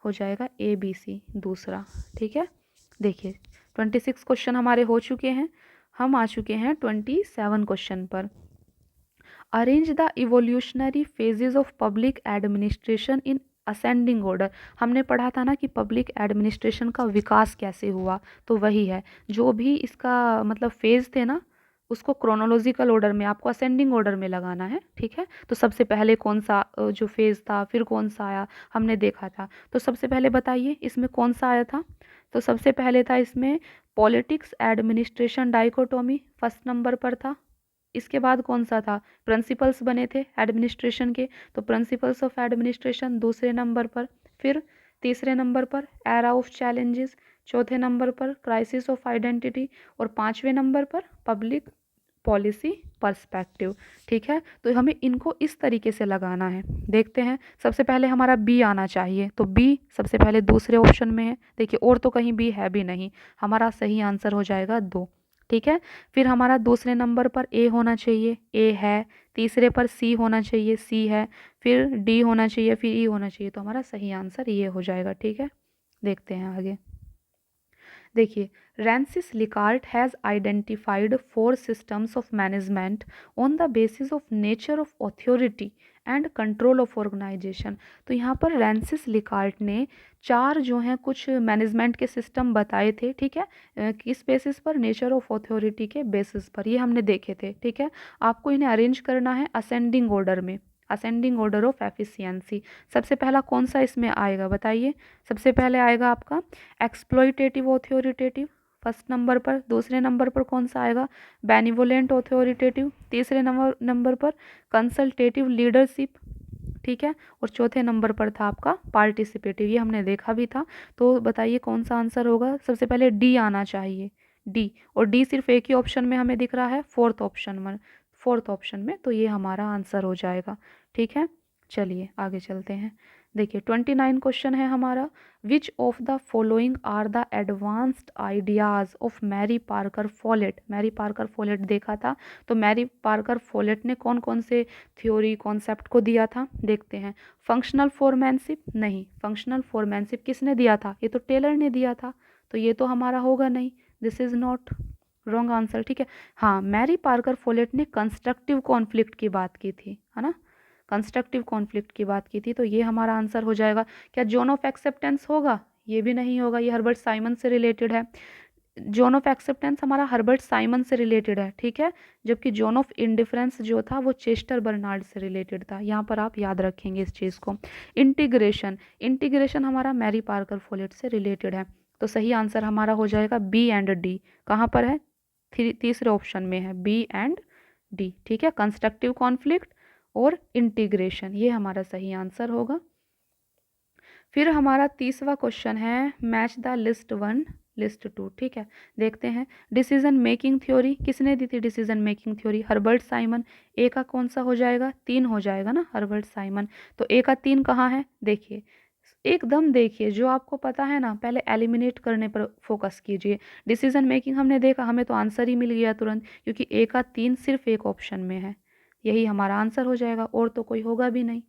हो जाएगा ABC दूसरा, ठीक है। देखिए 26 क्वेश्चन हमारे हो चुके हैं, हम आ चुके हैं 27 क्वेश्चन पर। Arrange the evolutionary phases of public administration in ascending order. हमने पढ़ा था ना कि पब्लिक एडमिनिस्ट्रेशन का विकास कैसे हुआ, तो वही है, जो भी इसका मतलब फेज थे ना उसको क्रोनोलॉजिकल ऑर्डर में आपको असेंडिंग ऑर्डर में लगाना है, ठीक है। तो सबसे पहले कौन सा जो फेज था, फिर कौन सा आया, हमने देखा था। तो सबसे पहले बताइए इसमें कौन सा आया था। तो सबसे पहले था इसमें politics administration dichotomy, first number पर था। इसके बाद कौन सा था, प्रिंसिपल्स बने थे एडमिनिस्ट्रेशन के, तो प्रिंसिपल्स ऑफ एडमिनिस्ट्रेशन दूसरे नंबर पर। फिर तीसरे नंबर पर एरा ऑफ चैलेंजेस, चौथे नंबर पर क्राइसिस ऑफ आइडेंटिटी, और पांचवें नंबर पर पब्लिक पॉलिसी पर्सपेक्टिव, ठीक है। तो हमें इनको इस तरीके से लगाना है। देखते हैं, सबसे पहले हमारा बी आना चाहिए, तो बी सबसे पहले दूसरे ऑप्शन में है। देखिए और तो कहीं बी है भी नहीं, हमारा सही आंसर हो जाएगा 2, ठीक है। फिर हमारा दूसरे नंबर पर ए होना चाहिए, ए है। तीसरे पर सी होना चाहिए, सी है। फिर डी होना चाहिए, फिर ई होना चाहिए, तो हमारा सही आंसर ये हो जाएगा, ठीक है। देखते हैं आगे। देखिए Rensis Likert has identified 4 systems of management on the basis of nature of authority and control of organisation. तो यहाँ पर रैंसिस लिकार्ट ने 4 जो हैं कुछ मैनेजमेंट के सिस्टम बताए थे, ठीक है। किस बेसिस पर, नेचर ऑफ अथॉरिटी के बेसिस पर, ये हमने देखे थे, ठीक है। आपको इन्हें अरेंज करना है असेंडिंग ऑर्डर में, असेंडिंग ऑर्डर ऑफ एफिशिएंसी। सबसे पहला कौन सा इसमें आएगा बताइए। सबसे पहले आएगा आपका एक्सप्लॉइटेटिव ऑथोरिटेटिव, फर्स्ट नंबर पर। दूसरे नंबर पर कौन सा आएगा, बेनिवोलेंट ऑथोरिटेटिव। तीसरे नंबर पर कंसल्टेटिव लीडरशिप, ठीक है। और चौथे नंबर पर था आपका पार्टिसिपेटिव, ये हमने देखा भी था। तो बताइए कौन सा आंसर होगा। सबसे पहले डी आना चाहिए, डी, और डी सिर्फ एक ही ऑप्शन में हमें दिख रहा है, फोर्थ ऑप्शन में, तो ये हमारा आंसर हो जाएगा, ठीक है। चलिए आगे चलते हैं। देखिए 29 क्वेश्चन है हमारा। Which of the following are the advanced ideas of Mary Parker Follett. Mary Parker Follett देखा था, तो मैरी पार्कर फोलेट ने कौन कौन से थ्योरी कॉन्सेप्ट को दिया था, देखते हैं। फंक्शनल फोरमैनशिप, नहीं, फंक्शनल फोरमैनशिप किसने दिया था, ये तो टेलर ने दिया था, तो ये तो हमारा होगा नहीं, this is not, wrong answer, ठीक है। हाँ, मैरी पार्कर फोलेट ने कंस्ट्रक्टिव कॉन्फ्लिक्ट की बात की थी, है ना, कंस्ट्रक्टिव कॉन्फ्लिक्ट की बात की थी, तो ये हमारा आंसर हो जाएगा। क्या जोन ऑफ एक्सेप्टेंस होगा, ये भी नहीं होगा, ये हर्बर्ट साइमन से रिलेटेड है। जोन ऑफ एक्सेप्टेंस हमारा हर्बर्ट साइमन से रिलेटेड है, ठीक है। जबकि जोन ऑफ इंडिफरेंस जो था वो चेस्टर बर्नार्ड से रिलेटेड था, यहाँ पर आप याद रखेंगे इस चीज़ को। इंटीग्रेशन हमारा मैरी पार्कर फोलेट से रिलेटेड है, तो सही आंसर हमारा हो जाएगा बी एंड डी। कहाँ पर है, तीसरे ऑप्शन में है, बी एंड डी, ठीक है। कंस्ट्रक्टिव कॉन्फ्लिक्ट और इंटीग्रेशन, ये हमारा सही आंसर होगा। फिर हमारा तीसरा क्वेश्चन है मैच द लिस्ट 1 लिस्ट 2, ठीक है। देखते हैं डिसीजन मेकिंग थ्योरी किसने दी थी, decision making theory Herbert Simon. A का कौन सा हो जाएगा, 3 हो जाएगा ना, हर्बर्ट साइमन। तो ए का 3 कहाँ है, देखिए एकदम देखिए, जो आपको पता है ना पहले एलिमिनेट करने पर फोकस कीजिए। डिसीजन मेकिंग हमने देखा, हमें तो आंसर ही मिल गया तुरंत, क्योंकि ए का 3 सिर्फ एक ऑप्शन में है, यही हमारा आंसर हो जाएगा, और तो कोई होगा भी नहीं।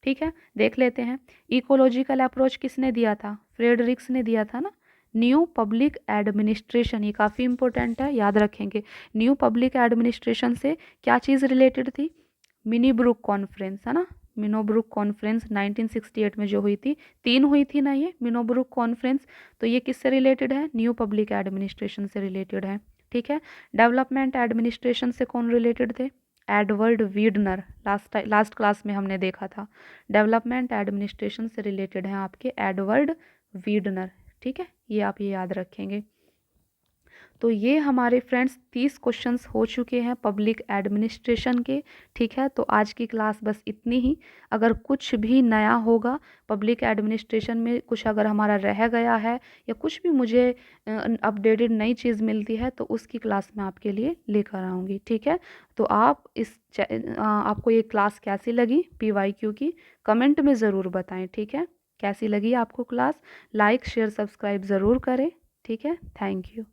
ठीक है, देख लेते हैं। इकोलॉजिकल अप्रोच किसने दिया था? फ्रेडरिक्स ने दिया था ना। न्यू पब्लिक एडमिनिस्ट्रेशन, ये काफ़ी इंपॉर्टेंट है, याद रखेंगे। न्यू पब्लिक एडमिनिस्ट्रेशन से क्या चीज़ रिलेटेड थी? मिनी ब्रुक कॉन्फ्रेंस, है ना। मिनोब्रुक कॉन्फ्रेंस 1968 में जो हुई थी, 3 हुई थी ना ये मिनोब्रुक कॉन्फ्रेंस। तो ये किससे रिलेटेड है? न्यू पब्लिक एडमिनिस्ट्रेशन से रिलेटेड है। ठीक है, डेवलपमेंट एडमिनिस्ट्रेशन से कौन रिलेटेड थे? एडवर्ड वीडनर, लास्ट क्लास में हमने देखा था। डेवलपमेंट एडमिनिस्ट्रेशन से रिलेटेड हैं आपके एडवर्ड वीडनर। ठीक है, ये आप ये याद रखेंगे। तो ये हमारे फ्रेंड्स 30 क्वेश्चंस हो चुके हैं पब्लिक एडमिनिस्ट्रेशन के। ठीक है, तो आज की क्लास बस इतनी ही। अगर कुछ भी नया होगा पब्लिक एडमिनिस्ट्रेशन में, कुछ अगर हमारा रह गया है या कुछ भी मुझे अपडेटेड नई चीज़ मिलती है, तो उसकी क्लास मैं आपके लिए लेकर आऊँगी। ठीक है, तो आप आपको ये क्लास कैसी लगी PYQ की, कमेंट में ज़रूर बताएं। ठीक है, कैसी लगी आपको क्लास? लाइक शेयर सब्सक्राइब ज़रूर करें। ठीक है, थैंक यू।